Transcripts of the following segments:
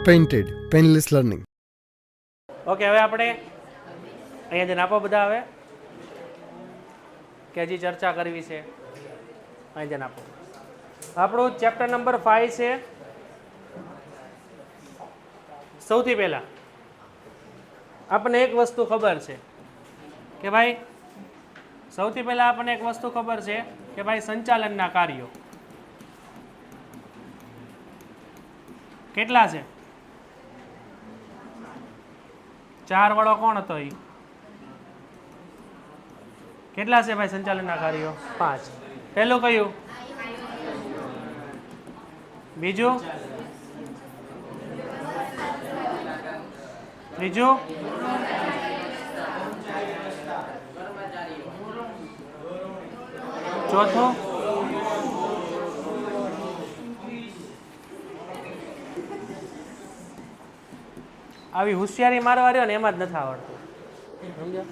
Painted painless learning. Okay, હવે આપણે અહીંયા જઈને આપો બધા હવે કે હજી ચર્ચા કરવી છે. અહીં જઈને આપો. આપણું ચેપ્ટર નંબર 5 છે. સૌથી પહેલા આપણને એક વસ્તુ ખબર છે કે ભાઈ સૌથી પહેલા આપણને એક વસ્તુ ખબર છે કે ભાઈ સંચાલનના કાર્યો કેટલા છે? 4 વાળો કોણ હતો? એ કેટલા છે ભાઈ સંચાલનના કાર્યો? 5. પહેલું કયું? બીજું? ત્રીજું? ચોથું? આવી હોશિયારી મારવા રહ્યો ને એમાં જ નથી આવડતું, સમજો.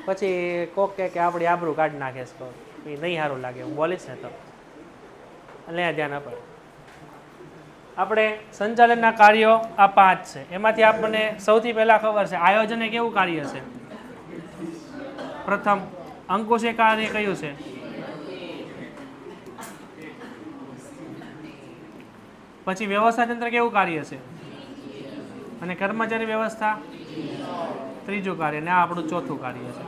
પછી કોક કે આપણી આબરૂ કાઢી નાખે છે, એ નહીં સારું લાગે. હું બોલીશ ને તો એટલે ધ્યાન આપે. આપણે સંચાલનના કાર્યો આ 5 છે. એમાંથી આપણને સૌથી પહેલા ખબર છે આયોજન એ કેવું કાર્ય છે? પ્રથમ અંકુશ એ કાર્ય કયું છે? પછી વ્યવસ્થા તંત્ર કેવું કાર્ય છે? અને કર્મચારી વ્યવસ્થા ત્રીજું કાર્ય, ને આ આપણું ચોથું કાર્ય છે.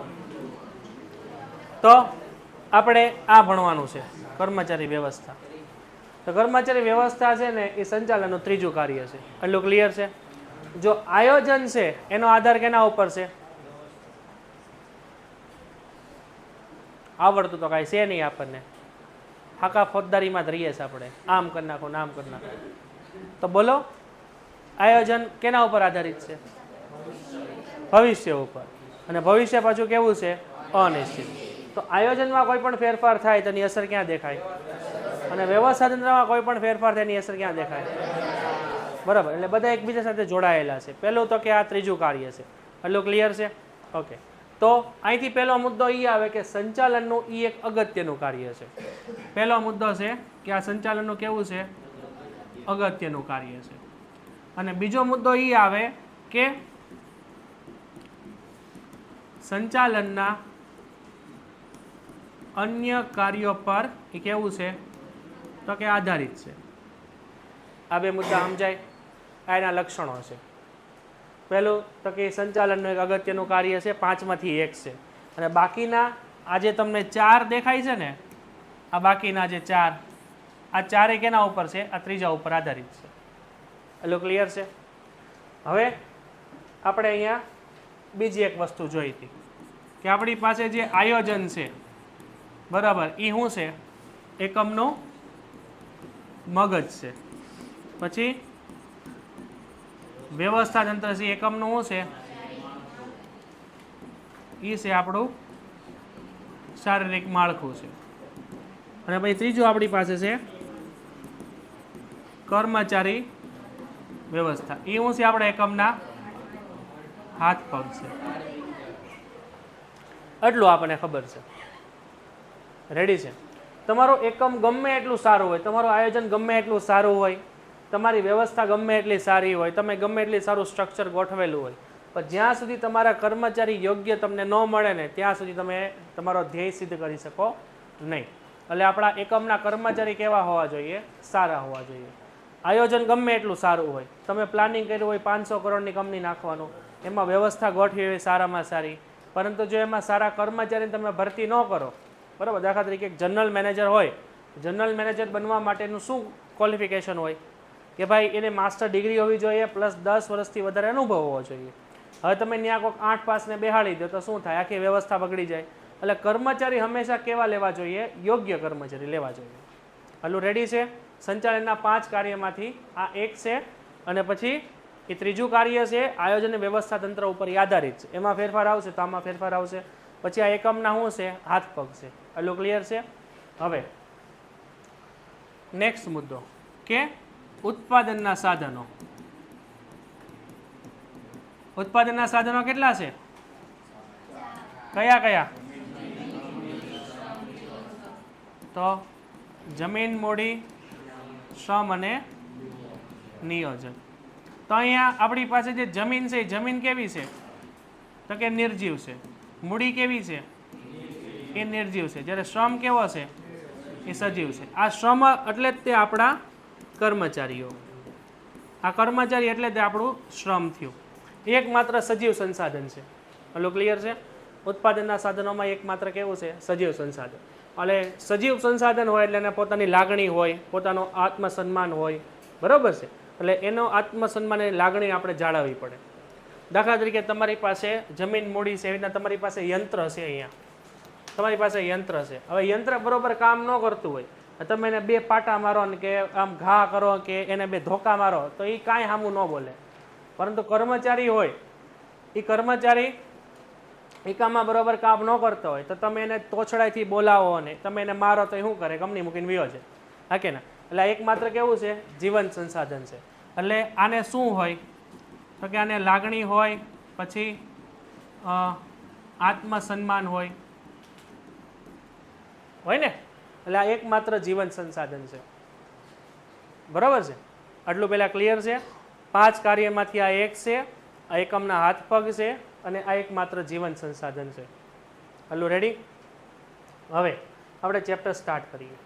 તો આપણે આ ભણવાનું છે કર્મચારી વ્યવસ્થા. તો કર્મચારી વ્યવસ્થા છે ને એ સંચાલનનું ત્રીજું કાર્ય છે. એટલું ક્લિયર છે? જો આયોજન છે એનો આધાર કેના ઉપર છે? આવડતું તો કાંઈ છે નહીં આપણને, હાકા ફોજદારીમાં જ રહીએ છીએ આપણે. આમ કરી નાખો ને આમ કરી નાખો. તો બોલો, આયોજન કેના ઉપર આધારિત છે? ભવિષ્ય ઉપર. અને ભવિષ્ય પાછું કેવું છે? અનિશ્ચિત. તો આયોજનમાં કોઈ પણ ફેરફાર થાય તેની અસર ક્યાં દેખાય? અને વ્યવસ્થા તંત્રમાં કોઈ પણ ફેરફાર થાય એની અસર ક્યાં દેખાય? બરાબર. એટલે બધા એકબીજા સાથે જોડાયેલા છે. પહેલું તો કે આ ત્રીજું કાર્ય છે. એટલું ક્લિયર છે? ઓકે. તો અહીંથી પહેલો મુદ્દો એ આવે કે સંચાલનનું એ એક અગત્યનું કાર્ય છે. પહેલો મુદ્દો છે કે આ સંચાલનનું કેવું છે? અગત્યનું કાર્ય છે. અને બીજો મુદ્દો એ આવે કે સંચાલનના અન્ય કાર્યો પર એ કેવું છે? તો કે આધારિત છે. આ બે મુદ્દા સમજાય? આ એના લક્ષણો છે. પહેલું તો કે સંચાલનનું એક અગત્યનું કાર્ય છે, 5માંથી 1 છે. અને બાકીના આ જે તમને 4 દેખાય છે ને, આ બાકીના જે 4, આ 4 કેના ઉપર છે? આ ત્રીજા ઉપર આધારિત છે. એટલું ક્લિયર છે? હવે આપણે અહીંયા બીજી એક વસ્તુ જોઈ હતી કે આપણી પાસે જે આયોજન છે, બરાબર, એ શું છે? એકમનું મગજ છે. પછી વ્યવસ્થા તંત્ર છે, એકમનું શું છે? એ છે આપણું શારીરિક માળખું છે. અને પછી ત્રીજું આપણી પાસે છે કર્મચારી વ્યવસ્થા. એ શું છે? આપણા એકમના હાથ પગ છે. એટલું આપણને ખબર છે. રેડી છે? તમારું એકમ ગમે એટલું સારું હોય, તમારું આયોજન ગમે એટલું સારું હોય, તમારી વ્યવસ્થા ગમે એટલી સારી હોય, તમે ગમે એટલી સારું સ્ટ્રક્ચર ગોઠવેલું હોય, પણ જ્યાં સુધી તમારા કર્મચારી યોગ્ય તમને ન મળે ને ત્યાં સુધી તમે તમારો ધ્યેય સિદ્ધ કરી શકો નહીં. એટલે આપણા એકમના કર્મચારી કેવા હોવા જોઈએ? સારા હોવા જોઈએ. આયોજન ગમે એટલું સારું હોય, તમે પ્લાનિંગ કર્યું હોય 500 કરોડની કંપની નાખવાનું, એમાં વ્યવસ્થા ગોઠવી હોય સારામાં સારી, પરંતુ જો એમાં સારા કર્મચારીને તમે ભરતી ન કરો, બરાબર, દાખલા તરીકે એક જનરલ મેનેજર હોય, જનરલ મેનેજર બનવા માટેનું શું ક્વોલિફિકેશન હોય કે ભાઈ એને માસ્ટર ડિગ્રી હોવી જોઈએ પ્લસ 10 વર્ષથી વધારે અનુભવ હોવો જોઈએ. હવે તમે ત્યાં કોઈક 8 પાસને બેહાડી દો તો શું થાય? આખી વ્યવસ્થા બગડી જાય. એટલે કર્મચારી હંમેશા કેવા લેવા જોઈએ? યોગ્ય કર્મચારી લેવા જોઈએ. હલું રેડી છે? સંચાલનના 5 કાર્યમાંથી આ એક છે. અને પછી એ ત્રીજું કાર્ય છે આયોજન વ્યવસ્થા તંત્ર ઉપર આધારિત છે. એમાં ફેરફાર આવશે તો આમાં ફેરફાર આવશે. પછી આ એકમના શું છે? હાથ પગ છે. એટલું ક્લિયર છે? હવે નેક્સ્ટ મુદ્દો કે ઉત્પાદનના સાધનો. ઉત્પાદનના સાધનો કેટલા છે? કયા કયા? તો જમીન, મૂડી, શ્રમ અને નિયોજન. તો અહીંયા આપણી પાસે જે જમીન છે એ જમીન કેવી છે તો કે નિર્જીવ છે. મૂડી કેવી છે એ નિર્જીવ છે. જ્યારે શ્રમ કેવો છે એ સજીવ છે. આ શ્રમ એટલે જ તે આપણા કર્મચારીઓ. આ કર્મચારી એટલે તે આપણું શ્રમ થયું. એકમાત્ર સજીવ સંસાધન છે. હલો ક્લિયર છે? ઉત્પાદનના સાધનોમાં એકમાત્ર કેવું છે? સજીવ સંસાધન. એટલે સજીવ સંસાધન હોય એટલે એને પોતાની લાગણી હોય, પોતાનો આત્મસન્માન હોય, બરાબર છે? એટલે એનો આત્મસન્માન એ લાગણી આપણે જાળવવી પડે. દાખલા તરીકે તમારી પાસે જમીન મૂડી છે, એવી રીતના તમારી પાસે યંત્ર છે. અહીંયા તમારી પાસે યંત્ર છે. હવે યંત્ર બરોબર કામ ન કરતું હોય, તમે એને બે પાટા મારો ને કે આમ ઘા કરો કે એને બે ધોકા મારો તો એ કાંઈ સામું ન બોલે. પરંતુ કર્મચારી હોય, એ કર્મચારી એ કામમાં બરોબર કામ ન કરતો હોય તો તમે એને તોછડાઈથી બોલાવો ને તમે એને મારો તો એ શું કરે? કંપની મૂકીને વિયો છે. હા કે ના? એટલે એકમાત્ર કેવું છે? જીવન સંસાધન છે. એટલે આને શું હોય તો કે આને લાગણી હોય, પછી આત્મસન્માન હોય ને. એટલે આ એકમાત્ર જીવન સંસાધન છે. બરાબર છે? આટલું પહેલાં ક્લિયર છે? 5 કાર્યમાંથી આ એક છે, આ એકમના હાથ પગ છે અને આ એકમાત્ર જીવન સંસાધન છે. આટલું રેડી? હવે આપણે ચેપ્ટર સ્ટાર્ટ કરીએ.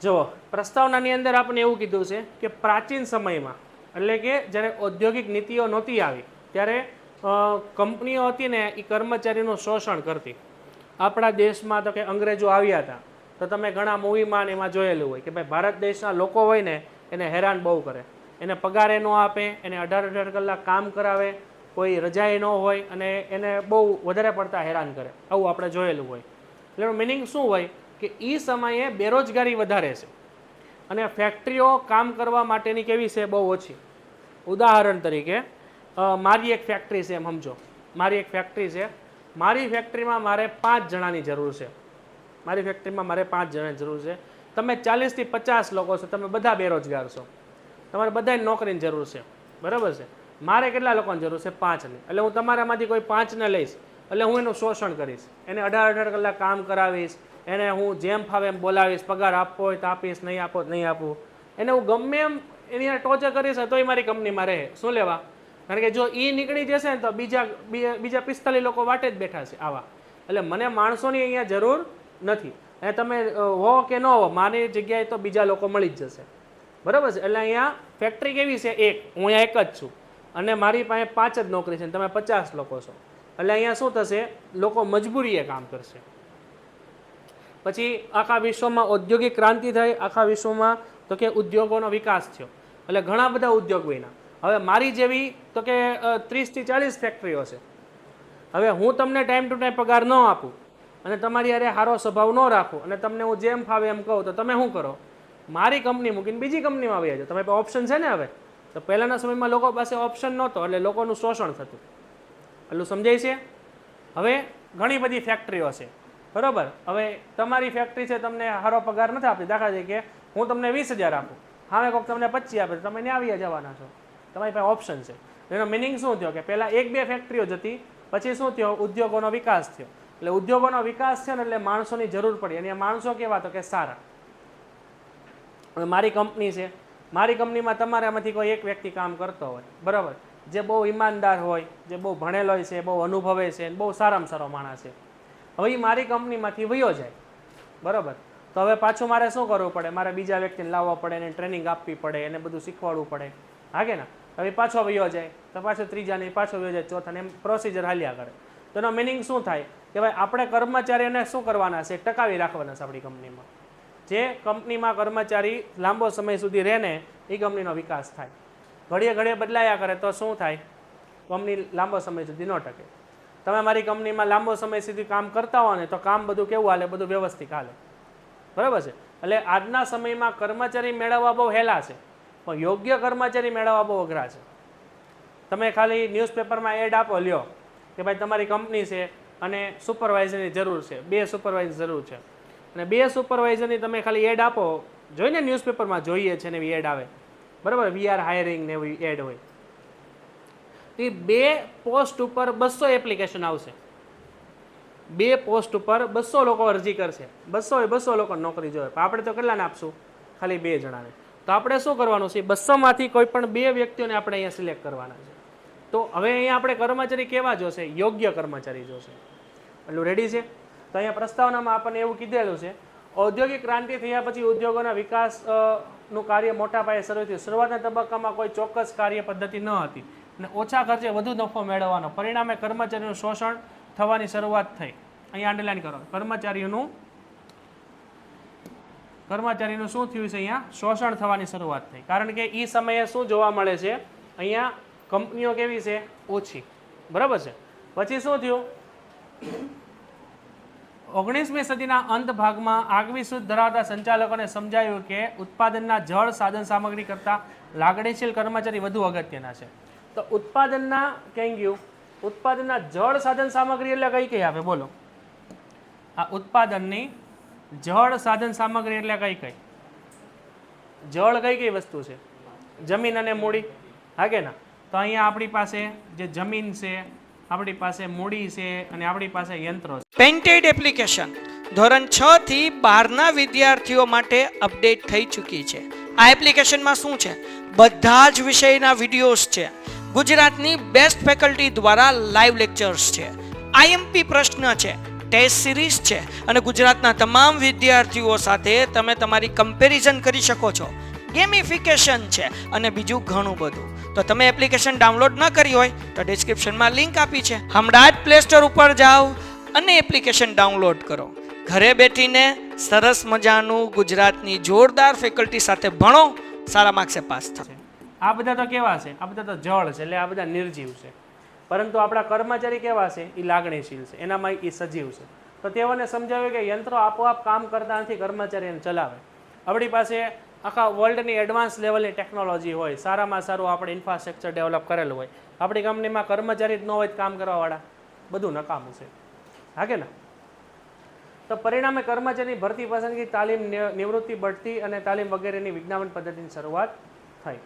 જુઓ, પ્રસ્તાવનાની અંદર આપણે એવું કીધું છે કે પ્રાચીન સમયમાં, એટલે કે જ્યારે ઔદ્યોગિક નીતિઓ નહોતી આવી ત્યારે કંપનીઓ હતી ને એ કર્મચારીનું શોષણ કરતી. આપણા દેશમાં તો કે અંગ્રેજો આવ્યા હતા તો તમે ઘણા મૂવીમાં એમાં જોયેલું હોય કે ભાઈ ભારત દેશના લોકો હોય ને એને હેરાન બહુ કરે, એને પગારે ન આપે, એને 18 કલાક કામ કરાવે, કોઈ રજાએ ન હોય અને એને બહુ વધારે પડતા હેરાન કરે. આવું આપણે જોયેલું હોય. એટલે એનું મિનિંગ શું હોય કે એ સમયે બેરોજગારી વધારે છે અને ફેક્ટરીઓ કામ કરવા માટેની કેવી છે? બહુ ઓછી. ઉદાહરણ તરીકે મારી એક ફેક્ટરી છે, એમ સમજો. મારી એક ફેક્ટરી છે. મારી ફેક્ટરીમાં મારે 5 જણાની જરૂર છે. મારી ફેક્ટરીમાં મારે 5 જણાની જરૂર છે. તમે 40 થી 50 લોકો છો, તમે બધા બેરોજગાર છો, તમારે બધાને નોકરીની જરૂર છે. બરાબર છે? મારે કેટલા લોકોની જરૂર છે? 5ની. એટલે હું તમારામાંથી કોઈ 5ને લઈશ એટલે હું એનું શોષણ કરીશ, એને 18 કલાક કામ કરાવીશ, એને હું જેમ ફાવે એમ બોલાવીશ, પગાર આપવો હોય તો આપીશ, નહીં આપો તો નહીં આપું, એને હું ગમે એમ એની ટોર્ચર કરીશ તોય મારી કંપનીમાં રહે. શું લેવા? કારણ કે જો એ નીકળી જશે ને તો બીજા 45 લોકો વાટે જ બેઠા છે આવા. એટલે મને માણસોની અહીંયા જરૂર નથી. અને તમે હો કે ન હો, મારી જગ્યાએ તો બીજા લોકો મળી જ જશે. બરાબર છે? એટલે અહીંયા ફેક્ટરી કેવી છે? એક. હું અહીંયા એક જ છું અને મારી પાસે 5 જ નોકરી છે, તમે 50 લોકો છો. એટલે અહીંયા શું થશે? લોકો મજબૂરીએ કામ કરશે. પછી આખા વિશ્વમાં ઔદ્યોગિક ક્રાંતિ થઈ, આખા વિશ્વમાં તો કે ઉદ્યોગોનો વિકાસ થયો. એટલે ઘણા બધા ઉદ્યોગ બન્યા. હવે મારી જેવી તો કે 30 થી 40 ફેક્ટરીઓ છે. હવે હું તમને ટાઈમ ટુ ટાઈમ પગાર ન આપું અને તમારી યારે સારો સ્વભાવ ન રાખું અને તમને હું જેમ ફાવે એમ કહું તો તમે શું કરો? મારી કંપની મૂકીને બીજી કંપનીમાં આવી જાઓ. તમે પાસે ઓપ્શન છે ને. હવે તો પહેલાંના સમયમાં લોકો પાસે ઓપ્શન નહોતો એટલે લોકોનું શોષણ થતું. એટલું સમજાય છે? હવે ઘણી બધી ફેક્ટરીઓ છે. બરાબર? હવે તમારી ફેક્ટરી છે, તમને સારો પગાર નથી આપતી. દાખલા તરીકે હું તમને 20,000 આપું, હવે કોઈક તમને 25 આપે, તમે ને આવી જવાના છો. તમારી પાસે ઓપ્શન છે. એનો મિનિંગ શું થયો કે પહેલાં 1-2 ફેક્ટરીઓ જ હતી, પછી શું થયો? ઉદ્યોગોનો વિકાસ થયો. એટલે ઉદ્યોગોનો વિકાસ છે ને એટલે માણસોની જરૂર પડી અને માણસો કેવા? તો કે સારા. હવે મારી કંપની છે, મારી કંપનીમાં તમારામાંથી કોઈ એક વ્યક્તિ કામ કરતો હોય, બરાબર, જે બહુ ઈમાનદાર હોય, જે બહુ ભણેલો હોય છે, બહુ અનુભવે છે, બહુ સારામાં સારો માણસ છે. હવે એ મારી કંપનીમાંથી વયો જાય. બરાબર? તો હવે પાછું મારે શું કરવું પડે? મારે બીજા વ્યક્તિને લાવવા પડે, એને ટ્રેનિંગ આપવી પડે, એને બધું શીખવાડવું પડે. હા કે ના? હવે પાછો વયો જાય તો પાછો ત્રીજાને પાછો વયો જાય, ચોથાને, એમ પ્રોસિજર હાલ્યા કરે. તો એનો મિનિંગ શું થાય કે ભાઈ આપણે કર્મચારીઓને શું કરવાના છે? ટકાવી રાખવાના છે આપણી કંપનીમાં. જે કંપનીમાં કર્મચારી લાંબો સમય સુધી રહે ને એ કંપનીનો વિકાસ થાય. ઘડીએ ઘડીએ બદલાયા કરે તો શું થાય? કંપની લાંબો સમય સુધી ન ટકે. તમે મારી કંપનીમાં લાંબો સમય સુધી કામ કરતા હો ને તો કામ બધું કેવું હાલે? બધું વ્યવસ્થિત હાલે. બરાબર છે? એટલે આજના સમયમાં કર્મચારી મેળવવા બહુ હેલા છે, પણ યોગ્ય કર્મચારી મેળવવા બહુ અઘરા છે. તમે ખાલી ન્યૂઝપેપરમાં એડ આપો, લ્યો કે ભાઈ તમારી કંપની છે અને સુપરવાઇઝરની જરૂર છે, 2 સુપરવાઇઝર જરૂર છે, અને 2 સુપરવાઇઝરની તમે ખાલી એડ આપો, જોઈને ન્યૂઝપેપરમાં જોઈએ છે ને એવી એડ આવે, બરાબર, વી આર હાયરિંગ ને એવી એડ હોય. એ 2 પોસ્ટ ઉપર 200 એપ્લિકેશન આવશે. 2 પોસ્ટ ઉપર 200 લોકો અરજી કરશે. 200 લોકો નોકરી જોઈએ. આપણે તો કેટલાને આપશું? ખાલી 2 જણાને. તો આપણે શું કરવાનું છે? 200માંથી કોઈ પણ 2 વ્યક્તિઓને આપણે અહીંયા સિલેક્ટ કરવાના છે. તો હવે અહીંયા આપણે કર્મચારી કેવા જોશે? યોગ્ય કર્મચારી જોશે. એટલું રેડી છે? તો અહીંયા પ્રસ્તાવનામાં આપણને એવું કીધેલું છે, ઔદ્યોગિક ક્રાંતિ થયા પછી ઉદ્યોગોના વિકાસનું કાર્ય મોટા પાયે શરૂ થયું. શરૂઆતના તબક્કામાં કોઈ ચોક્કસ કાર્ય પદ્ધતિ ન હતી અને ઓછા ખર્ચે વધુ નફો મેળવવાનો પરિણામે કર્મચારીનું શોષણ થવાની શરૂઆત થઈ. અહીંયા અંડરલાઈન કરો, કર્મચારીનું શું થયું છે? અહીંયા શોષણ થવાની શરૂઆત થઈ. કારણ કે એ સમયે શું જોવા મળે છે? અહીંયા કંપનીઓ કેવી છે? ઓછી. બરાબર છે. પછી શું થયું? 19મી સદીના અંત ભાગમાં આગવી સૂઝ ધરાવતા સંચાલકોને સમજાયું કે ઉત્પાદનના જળ સાધન સામગ્રી કરતાં લાગણીશીલ કર્મચારી વધુ અગત્યના છે. તો ઉત્પાદનના ક્યાં ગયું? ઉત્પાદનના જળ સાધન સામગ્રી એટલે કઈ કઈ આવે? બોલો. આ ઉત્પાદનની જળ સાધન સામગ્રી એટલે કઈ કઈ? જળ કઈ કઈ વસ્તુ છે? જમીન અને મૂડી. હા કે ના? તો અહીંયા આપણી પાસે જે જમીન છે, આપણી પાસે મૂડી છે અને આપણી પાસે યંત્રો છે. પેઇન્ટેડ એપ્લિકેશન ધોરણ 6 થી 12ના વિદ્યાર્થીઓ માટે અપડેટ થઈ ચૂકી છે. આ એપ્લિકેશનમાં શું છે? બધા જ વિષયના વિડીયોઝ છે. ગુજરાતની બેસ્ટ ફેકલ્ટી દ્વારા લાઈવ લેક્ચર્સ છે. આઈએમપી પ્રશ્ન છે, ટેસ્ટ સિરીઝ છે અને ગુજરાતના તમામ વિદ્યાર્થીઓ સાથે તમે તમારી કમ્પેરિઝન કરી શકો છો. ગેમિફિકેશન છે અને બીજું ઘણું બધું. તો તમે એપ્લિકેશન ડાઉનલોડ ન કરી હોય તો ડિસ્ક્રિપ્શનમાં લિંક આપી છે. હમણાં જ પ્લે સ્ટોર ઉપર જાઓ અને એપ્લિકેશન ડાઉનલોડ કરો. ઘરે બેઠીને સરસ મજાનું ગુજરાતની જોરદાર ફેકલ્ટી સાથે ભણો, સારા માર્ક્સે પાસ થાઓ. આ બધા તો કેવા છે? આ બધા તો જળ છે, એટલે આ બધા નિર્જીવ છે. પરંતુ આપણા કર્મચારી કેવા છે? એ લાગણીશીલ છે, એનામાં એ સજીવ છે. તો તેઓને સમજાવ્યું કે યંત્રો આપોઆપ કામ કરતા નથી, કર્મચારી એને ચલાવે. આપણી પાસે આખા વર્લ્ડની એડવાન્સ લેવલની ટેકનોલોજી હોય, સારામાં સારું આપણે ઇન્ફ્રાસ્ટ્રક્ચર ડેવલપ કરેલું હોય, આપણી કંપનીમાં કર્મચારી જ ન હોય કામ કરવાવાળા, બધું નકામું છે. હા કે ના? તો પરિણામે કર્મચારીની ભરતી પસંદગી, તાલીમ, નિવૃત્તિ, બઢતી અને તાલીમ વગેરેની વિજ્ઞાપન પદ્ધતિની શરૂઆત થઈ.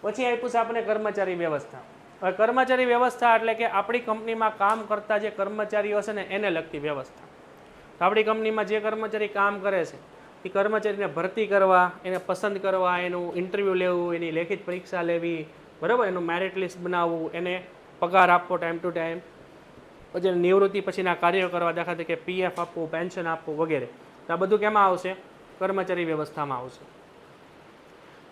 પછી આપ્યું છે આપણે કર્મચારી વ્યવસ્થા. હવે કર્મચારી વ્યવસ્થા એટલે કે આપણી કંપનીમાં કામ કરતા જે કર્મચારીઓ છે ને એને લગતી વ્યવસ્થા. આપણી કંપનીમાં જે કર્મચારી કામ કરે છે એ કર્મચારીને ભરતી કરવા, એને પસંદ કરવા, એનું ઇન્ટરવ્યૂ લેવું, એની લેખિત પરીક્ષા લેવી, બરાબર, એનું મેરિટ લિસ્ટ બનાવવું, એને પગાર આપવો ટાઈમ ટુ ટાઈમ, પછી નિવૃત્તિ પછીના કાર્યો કરવા, દાખલા તરીકે પીએફ આપવું, પેન્શન આપવું વગેરે. તો આ બધું કેમાં આવશે? કર્મચારી વ્યવસ્થામાં આવશે.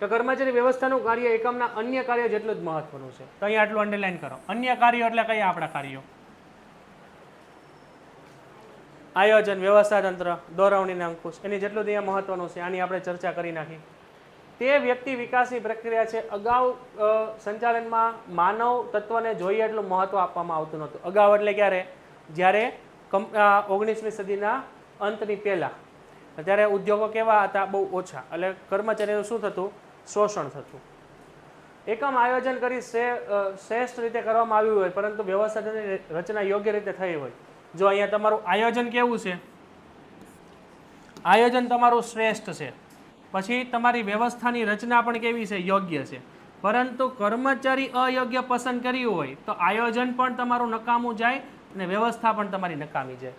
તો કર્મચારી વ્યવસ્થાનું કાર્ય એકમના અન્ય કાર્ય જેટલું જ મહત્વનું છે. તો અહીંયા આટલું અંડરલાઈન કરો. અન્ય કાર્યો એટલે કયા આપણા કાર્યો? આયોજન, વ્યવસ્થા તંત્ર, દોરવણીના અંકુશ, એની જેટલું જ અહીંયા મહત્વનું છે. આની આપણે ચર્ચા કરી નાખી. તે વ્યક્તિ વિકાસની પ્રક્રિયા છે. અગાઉ સંચાલનમાં માનવ તત્વને જોઈએ એટલું મહત્વ આપવામાં આવતું નહોતું. અગાઉ એટલે ક્યારે? જ્યારે 19મી સદીના અંતની પહેલા, ત્યારે ઉદ્યોગો કેવા હતા? બહુ ઓછા. એટલે કર્મચારીનું શું થતું? શોષણ થતું. એકમ આયોજન કરી શ્રેષ્ઠ રીતે કરવામાં આવ્યું હોય, પરંતુ વ્યવસ્થાની રચના યોગ્ય રીતે થઈ હોય. જો અહીંયા તમારું આયોજન કેવું છે? આયોજન તમારું શ્રેષ્ઠ છે. પછી તમારી વ્યવસ્થાની રચના પણ કેવી છે? યોગ્ય છે. પરંતુ કર્મચારી અયોગ્ય પસંદ કર્યું હોય તો આયોજન પણ તમારું નકામું જાય અને વ્યવસ્થા પણ તમારી નકામી જાય.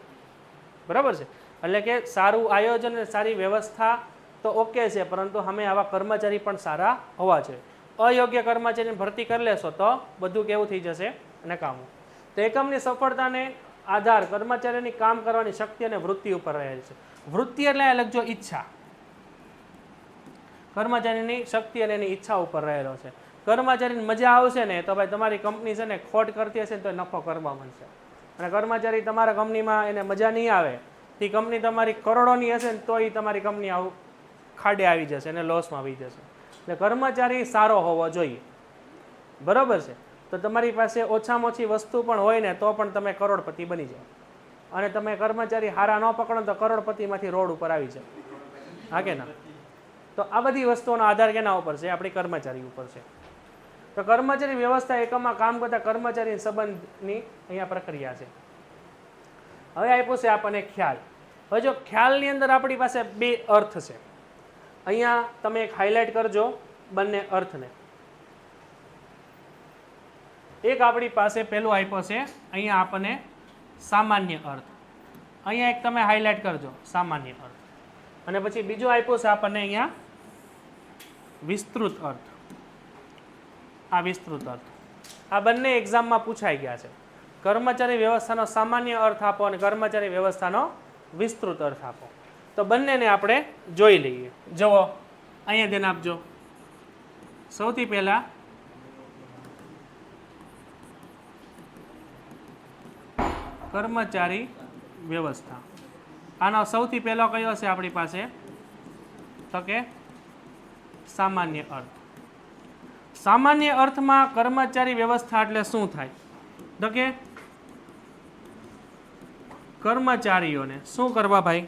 બરાબર છે? એટલે કે સારું આયોજન અને સારી વ્યવસ્થા તો ઓકે છે, પરંતુ અમે આવા કર્મચારી પણ સારા હોવા જોઈએ. અયોગ્ય કર્મચારીની ભરતી કરી લેશો તો બધું કેવું થઈ જશે? નકામું. તો એકમની સફળતાને આધાર કર્મચારીની કામ કરવાની શક્તિ અને વૃત્તિ ઉપર રહેલ છે. વૃત્તિ એટલે લખજો ઈચ્છા. કર્મચારીની શક્તિ અને એની ઈચ્છા ઉપર રહેલો છે. કર્મચારીને મજા આવશે ને તો ભાઈ તમારી કંપની છે ને ખોટ કરતી હશે ને તો નફો કરવા મળશે. અને કર્મચારી તમારા કંપનીમાં એને મજા નહીં આવે, તે કંપની તમારી કરોડોની હશે ને તો એ તમારી કંપની આવું ખાડે આવી જશે અને લોસમાં આવી જશે. એટલે કર્મચારી સારો હોવો જોઈએ. બરાબર છે? તો તમારી પાસે ઓછામાં ઓછી વસ્તુ પણ હોય ને તો પણ તમે કરોડપતિ બની જાઓ. અને તમે કર્મચારી હારા ન પકડો તો કરોડપતિમાંથી રોડ ઉપર આવી જાય. હા કે ના? તો આ બધી વસ્તુઓનો આધાર કેના ઉપર છે? આપણી કર્મચારી ઉપર છે. તો કર્મચારી વ્યવસ્થા એકમમાં કામ કરતા કર્મચારી સંબંધની અહીંયા પ્રક્રિયા છે. હવે આપ્યો છે આપણને ખ્યાલ. હવે જો ખ્યાલની અંદર આપણી પાસે બે અર્થ છે. અહીંયા તમે એક હાઇલાઇટ કરજો બંને અર્થને. એક આપણી પાસે પેલું આપ્યો છે અહીંયા આપણને સામાન્ય અર્થ. અહીંયા એક તમે હાઇલાઇટ કરજો સામાન્ય અર્થ. અને પછી બીજું આપ્યું છે આપણને અહીંયા વિસ્તૃત અર્થ. આ વિસ્તૃત અર્થ. આ બંને એક્ઝામમાં પૂછાઈ ગયા છે. કર્મચારી વ્યવસ્થાનો સામાન્ય અર્થ આપો અને કર્મચારી વ્યવસ્થાનો વિસ્તૃત અર્થ આપો. તો બંનેને આપણે જોઈ લઈએ. જુઓ અહીંયા ધ્યાન આપજો. સૌથી પહેલા કર્મચારી વ્યવસ્થા. આનો સૌથી પહેલો કયો છે આપણી પાસે? તો કે સામાન્ય અર્થ. સામાન્ય અર્થમાં કર્મચારી વ્યવસ્થા એટલે શું થાય? તો કે કર્મચારીઓને શું કરવા ભાઈ?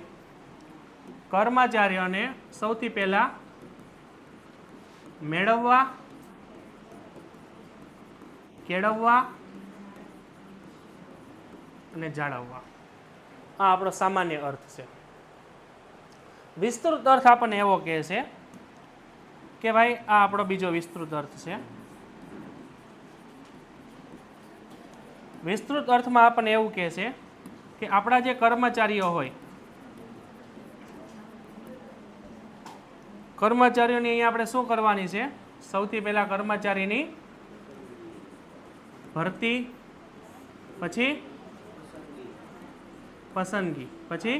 કર્મચારીઓને સૌથી પહેલા મેળવવા, કેળવવા અને જાળવવા. આ આપણો સામાન્ય અર્થ છે. વિસ્તૃત અર્થ આપણને એવો કહે છે કે ભાઈ આ આપણો બીજો વિસ્તૃત અર્થ છે. વિસ્તૃત અર્થમાં આપણને એવું કહે છે કે આપણા જે કર્મચારીઓ હોય, કર્મચારીઓની અહીંયા આપણે શું કરવાની છે? સૌથી પહેલા કર્મચારીની ભરતી, પછી પસંદગી, પછી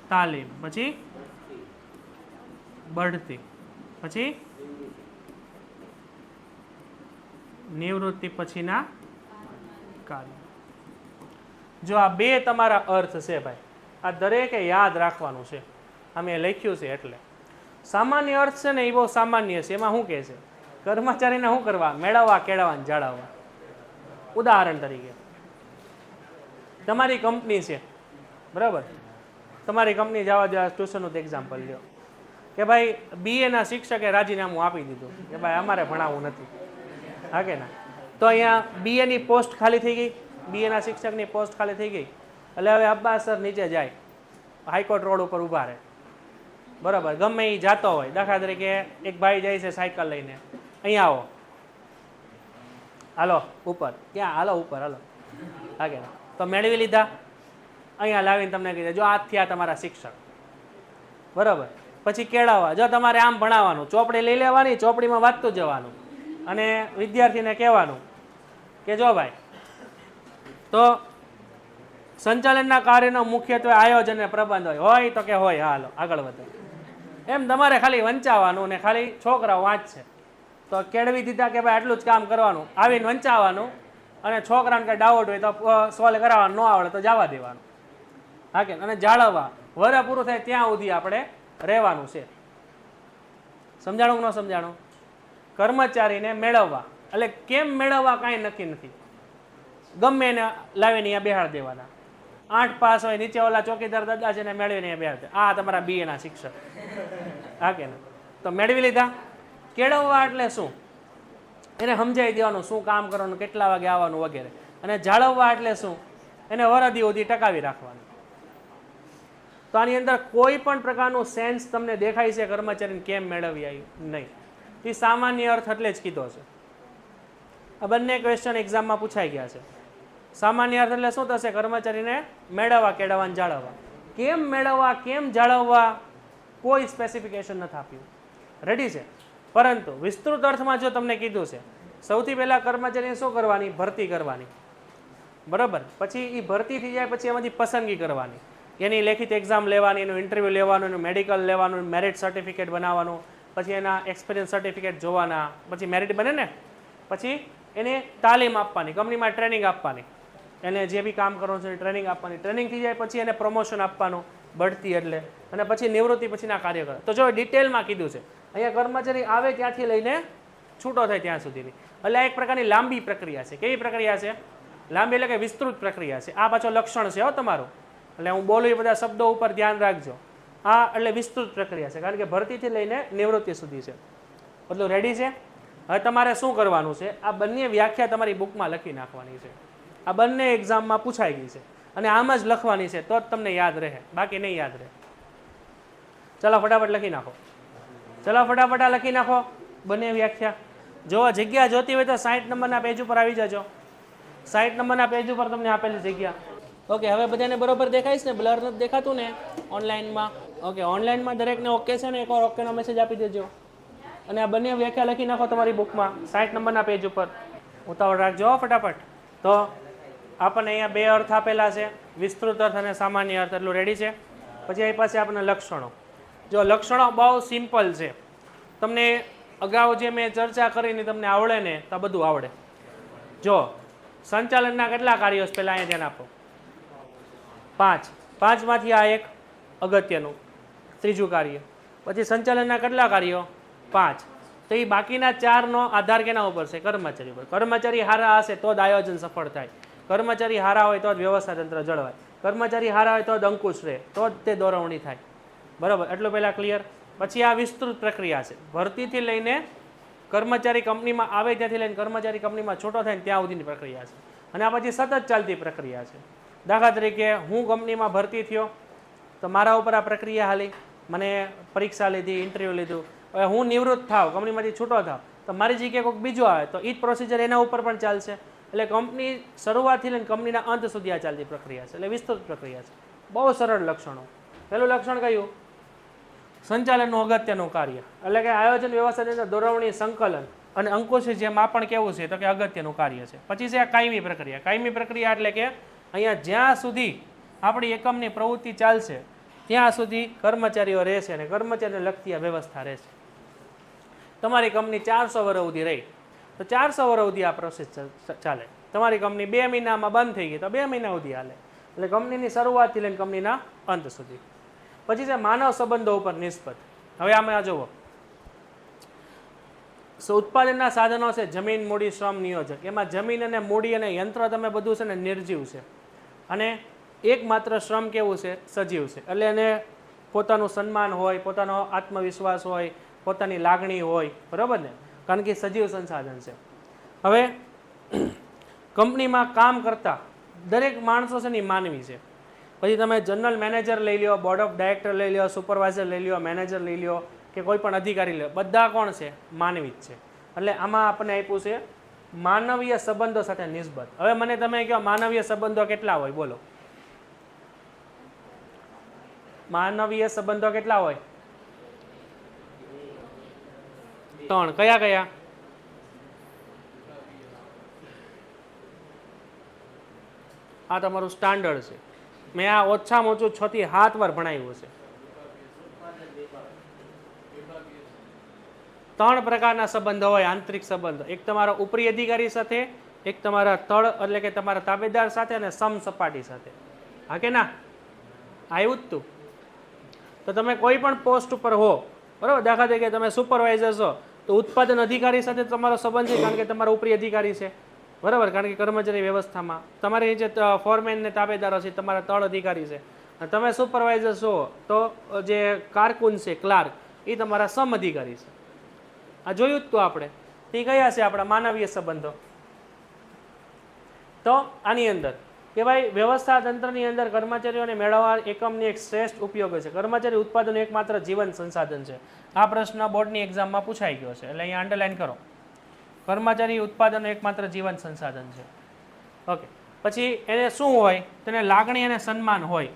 તાલીમ, પછી બઢતી, પછી નિવૃત્તિ પછીના કાર્ય. જો આ બે તમારા અર્થ છે ભાઈ, આ દરેકે યાદ રાખવાનું છે. અમે લખ્યું છે એટલે સામાન્ય અર્થ છે ને એ બહુ સામાન્ય છે. એમાં શું કહે છે? કર્મચારીને શું કરવા? મેળવવા, કેળવવા, જાળવવા. ઉદાહરણ તરીકે તમારી કંપની છે, બરાબર? તમારી કંપની જવા દેવા ટ્યુશનનું એક્ઝામ્પલ લ્યો કે ભાઈ બીએના શિક્ષકે રાજીનામું આપી દીધું કે ભાઈ અમારે ભણાવવું નથી. હા કે ના? તો અહીંયા બીએની પોસ્ટ ખાલી થઈ ગઈ, બીએના શિક્ષકની પોસ્ટ ખાલી થઈ ગઈ. એટલે હવે અબ્બાસ સર નીચે જાય, હાઈકોર્ટ રોડ ઉપર ઊભા રહે, બરાબર? ગમે એ જાતો હોય, દાખલા તરીકે એક ભાઈ જાય છે સાયકલ લઈને, અહીંયા આવો, હાલો ઉપર, ક્યાં? હાલો ઉપર, હાલો. હા કે ના? તો મેળવી લીધા. અહીંયા લાવીને તમને કીધે જો આ થયા તમારા શિક્ષક, બરાબર? પછી કેળવવા, જો તમારે આમ ભણાવવાનું, ચોપડી લઈ લેવાની, ચોપડીમાં વાંચતું જવાનું અને વિદ્યાર્થીને કહેવાનું કે જો ભાઈ, તો સંચાલનના કાર્યનો મુખ્યત્વે આયોજન અને પ્રબંધ હોય તો કે હોય, હાલો આગળ વધો. એમ તમારે ખાલી વંચાવવાનું ને ખાલી છોકરાઓ વાંચશે. તો કેળવી દીધા કે ભાઈ આટલું જ કામ કરવાનું, આવીને વંચાવવાનું અને છોકરાને કંઈ ડાઉટ હોય તો સોલ્વ કરાવવાનું, ન આવડે તો જવા દેવાનું. હા કે? અને જાળવવા, વર પૂરું થાય ત્યાં સુધી આપણે રહેવાનું છે. સમજાણું કે ન સમજાણું? કર્મચારીને મેળવવા એટલે કેમ મેળવવા કાંઈ નક્કી નથી. ગમે એને લાવીને અહીંયા બેહાડ દેવાના. 8 પાસ હોય, નીચે ઓલા ચોકીદાર દાદા છે ને મેળવીને અહીંયા બેહાડ દે. આ તમારા બીએના શિક્ષક. હા કે ના? તો મેળવી લીધા. કેળવવા એટલે શું? એને સમજાવી દેવાનું શું કામ કરવાનું, કેટલા વાગે આવવાનું વગેરે. અને જાળવવા એટલે શું? એને વરદી સુધી ટકાવી રાખવાનું. તો આની અંદર કોઈ પણ પ્રકારનું સેન્સ તમને દેખાય છે કર્મચારીને કેમ મેળવી આવ્યું? નહીં. એ સામાન્ય અર્થ એટલે જ કીધો છે. આ બંને ક્વેશ્ચન એક્ઝામમાં પૂછાઈ ગયા છે. સામાન્ય અર્થ એટલે શું થશે? કર્મચારીને મેળવવા, કેળવવા અને જાળવવા. કેમ મેળવવા, કેમ જાળવવા, કોઈ સ્પેસિફિકેશન નથી આપ્યું. રેડી છે? પરંતુ વિસ્તૃત અર્થમાં જો તમને કીધું છે સૌથી પહેલા કર્મચારીને શું કરવાની? ભરતી કરવાની, બરાબર? પછી એ ભરતી થઈ જાય પછી એમાંથી પસંદગી કરવાની, એની લેખિત એક્ઝામ લેવાની, એનું ઇન્ટરવ્યૂ લેવાનું, એનું મેડિકલ લેવાનું, મેરિટ સર્ટિફિકેટ બનાવવાનું, પછી એના એક્સપિરિયન્સ સર્ટિફિકેટ જોવાના, પછી મેરિટ બને ને પછી એને તાલીમ આપવાની, કંપનીમાં ટ્રેનિંગ આપવાની, એને જે બી કામ કરવાનું છે ટ્રેનિંગ આપવાની. ટ્રેનિંગ થઈ જાય પછી એને પ્રમોશન આપવાનું, બઢતી એટલે, અને પછી નિવૃત્તિ પછીના કાર્ય કરે. તો જો ડિટેલમાં કીધું છે અહીંયા કર્મચારી આવે ત્યાંથી લઈને છૂટો થાય ત્યાં સુધીની. એટલે આ એક પ્રકારની લાંબી પ્રક્રિયા છે. કેવી પ્રક્રિયા છે? લાંબી એટલે કે વિસ્તૃત પ્રક્રિયા છે. આ પાછો લક્ષણ છે હો તમારું. એટલે હું બોલું એ બધા શબ્દો ઉપર ધ્યાન રાખજો. આ એટલે વિસ્તૃત પ્રક્રિયા છે, કારણ કે ભરતીથી લઈને નિવૃત્તિ સુધી છે. બધું રેડી છે? હવે તમારે શું કરવાનું છે? આ બંને વ્યાખ્યા તમારી બુકમાં લખી નાખવાની છે. આ બંને એક્ઝામમાં પૂછાઈ ગઈ છે અને આમ જ લખવાની છે તો જ તમને યાદ રહે, બાકી નહીં યાદ રહે. ચલો ફટાફટ લખી નાખો. ચલો ફટાફટ આ લખી નાખો બંને વ્યાખ્યા. જો જગ્યા જોતી હોય તો 60 નંબરના પેજ ઉપર આવી જજો. 60 નંબરના પેજ ઉપર તમને આપેલી જગ્યા ઓકે, હવે બધાને બરોબર દેખાય છે ને? બ્લર નથી દેખાતું ને ઓનલાઈનમાં? ઓકે, ઓનલાઈનમાં દરેકને ઓકે છે ને? એકવાર ઓકેનો મેસેજ આપી દેજો. અને આ બંને વ્યાખ્યા લખી નાખો તમારી બુકમાં 60 નંબરના પેજ ઉપર. ઉતાવળ રાખજો હો ફટાફટ. તો આપણને અહીંયા બે અર્થ આપેલા છે, વિસ્તૃત અર્થ અને સામાન્ય અર્થ. એટલું રેડી છે? પછી અહીં પાસે આપણને લક્ષણો. જો લક્ષણો બહુ સિમ્પલ છે. તમને અગાઉ જે મેં ચર્ચા કરીને તમને આવડે ને તો બધું આવડે. જો સંચાલનના કેટલા કાર્યો છે પહેલાં અહીંયા ધ્યાન આપો. 5. 5માંથી આ એક અગત્યનું ત્રીજું કાર્ય. પછી સંચાલનના કેટલા કાર્યો? 5. તો એ બાકીના 4નો આધાર કેના ઉપર છે? કર્મચારી ઉપર. કર્મચારી હારા હશે તો જ આયોજન સફળ થાય. કર્મચારી હારા હોય તો જ વ્યવસ્થા તંત્ર જળવાય. કર્મચારી હારા હોય તો જ અંકુશ રહે, તો જ તે દોરવણી થાય. બરાબર, એટલું પહેલાં ક્લિયર. પછી આ વિસ્તૃત પ્રક્રિયા છે. ભરતીથી લઈને કર્મચારી કંપનીમાં આવે ત્યાંથી લઈને કર્મચારી કંપનીમાં છૂટો થાય ને ત્યાં સુધીની પ્રક્રિયા છે. અને આ પછી સતત ચાલતી પ્રક્રિયા છે. દાખલા તરીકે હું કંપનીમાં ભરતી થયો તો મારા ઉપર આ પ્રક્રિયા હાલી, મને પરીક્ષા લીધી, ઇન્ટરવ્યૂ લીધું. હવે હું નિવૃત્ત થાવ, કંપનીમાંથી છૂટો થાવ તો મારી જગ્યાએ કોઈક બીજો આવે તો એ જ પ્રોસિજર એના ઉપર પણ ચાલશે. એટલે કંપની શરૂઆતથી લઈને કંપનીના અંત સુધી આ ચાલતી પ્રક્રિયા છે. એટલે વિસ્તૃત પ્રક્રિયા છે. બહુ સરળ લક્ષણો. પહેલું લક્ષણ કયું? સંચાલનનું અગત્યનું કાર્ય. એટલે કે આયોજન વ્યવસ્થાની અંદર દોરવણી, સંકલન અને અંકુશ જેમ આ પણ કેવું છે તો કે અગત્યનું કાર્ય છે. પછી છે કાયમી પ્રક્રિયા. કાયમી પ્રક્રિયા એટલે કે અહીંયા જ્યાં સુધી આપણી એકમની પ્રવૃત્તિ ચાલશે ત્યાં સુધી કર્મચારીઓ રહેશે અને કર્મચારીને લગતી આ વ્યવસ્થા રહેશે. તમારી કંપની 400 વર્ષ સુધી રહી તો 400 વર્ષ સુધી આ પ્રોસેસ ચાલે. તમારી કંપની 2 મહિનામાં બંધ થઈ ગઈ તો 2 મહિના સુધી હાલે. એટલે કંપનીની શરૂઆતથી લઈને કંપનીના અંત સુધી. પછી છે માનવ સંબંધો ઉપર નિસ્બત. હવે આમાં જુઓ, ઉત્પાદનના સાધનો છે જમીન, મૂડી, શ્રમ, નિયોજક. એમાં જમીન અને મૂડી અને યંત્ર તમે બધું છે ને નિર્જીવ છે અને એકમાત્ર શ્રમ કેવું છે? સજીવ છે. એટલે એને પોતાનું સન્માન હોય, પોતાનો આત્મવિશ્વાસ હોય, પોતાની લાગણી હોય. બરાબર ને? કારણ કે સજીવ સંસાધન છે. હવે કંપનીમાં કામ કરતા દરેક માણસો છે ને માનવી છે. પછી તમે જનરલ મેનેજર લઈ લો, બોર્ડ ઓફ ડાયરેક્ટર લઈ લો, સુપરવાઇઝર લઈ લો, મેનેજર લઈ લો કે કોઈ પણ અધિકારી લો, બધા કોણ છે? માનવી જ છે. એટલે આમાં આપણને આપ્યું છે માનવીય સંબંધો સાથે નિસ્બત. હવે મને તમે કહો માનવીય સંબંધો કેટલા હોય? બોલો, માનવીય સંબંધો કેટલા હોય? 3. કયા કયા? આ તમારું સ્ટાન્ડર્ડ છે. મેં આ ઓછામાં ઓછું 6 થી 7 વાર ભણાવ્યું છે. 3 પ્રકારના સંબંધો હોય, આંતરિક સંબંધો. એક તમારા ઉપરી અધિકારી સાથે, એક તમારા તળ એટલે કે તમારા તાબેદાર સાથે અને સમસપાટી સાથે. હા કે ના? આવ્યું જ તું. તો તમે કોઈ પણ પોસ્ટ ઉપર હો, બરાબર, દાખલા તરીકે તમે સુપરવાઇઝર છો તો ઉત્પાદન અધિકારી સાથે તમારો સંબંધ છે કારણ કે તમારા ઉપરી અધિકારી છે. બરાબર, કારણ કે કર્મચારી વ્યવસ્થામાં તમારી નીચે ફોરમેન ને તાબેદારો છે, તમારા તળ અધિકારી છે. અને તમે સુપરવાઇઝર છો તો જે કારકુન છે, ક્લાર્ક, એ તમારા સમ અધિકારી છે. આ જોયું જ તો આપણે. તે કયા છે આપણા માનવીય સંબંધો? તો આની અંદર કે ભાઈ વ્યવસ્થા તંત્રની અંદર કર્મચારીઓને મેળવવા એકમની એક શ્રેષ્ઠ ઉપયોગ છે. કર્મચારી ઉત્પાદન એકમાત્ર જીવન સંસાધન છે. આ પ્રશ્ન બોર્ડની એક્ઝામમાં પૂછાઈ ગયો છે, એટલે અહીંયા અંડરલાઈન કરો. કર્મચારી ઉત્પાદન એકમાત્ર જીવન સંસાધન છે. ઓકે, પછી એને શું હોય? તેને લાગણી અને સન્માન હોય.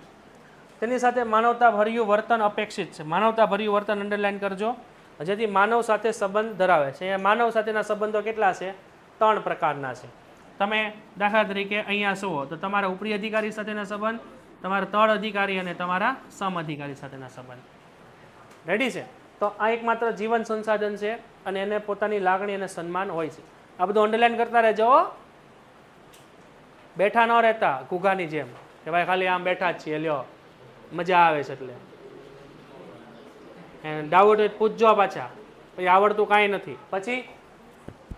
તેની સાથે માનવતા ભર્યું વર્તન અપેક્ષિત છે. માનવતા ભર્યું વર્તન અંડરલાઈન કરજો, જેથી માનવ સાથે સંબંધ ધરાવે છે. અહીંયા માનવ સાથેના સંબંધો કેટલા છે? 3 પ્રકારના છે. તમે દાખલા તરીકે અહીંયા જુઓ તો તમારા ઉપરી અધિકારી સાથેના સંબંધ, તમારા તળ અધિકારી અને તમારા સમ અધિકારી સાથેના સંબંધ. રેડી છે? તો આ એકમાત્ર જીવન સંસાધન છે અને એને પોતાની લાગણી અને સન્માન હોય છે. આ બધું અંડરલાઈન કરતા રહેજો. બેઠા ન રહેતા ઘૂઘાની જેમ કે ભાઈ ખાલી આમ બેઠા જ છીએ, લ્યો મજા આવે છે. એટલે ડાઉટ હોય પૂછજો પાછા, પછી આવડતું કાંઈ નથી. પછી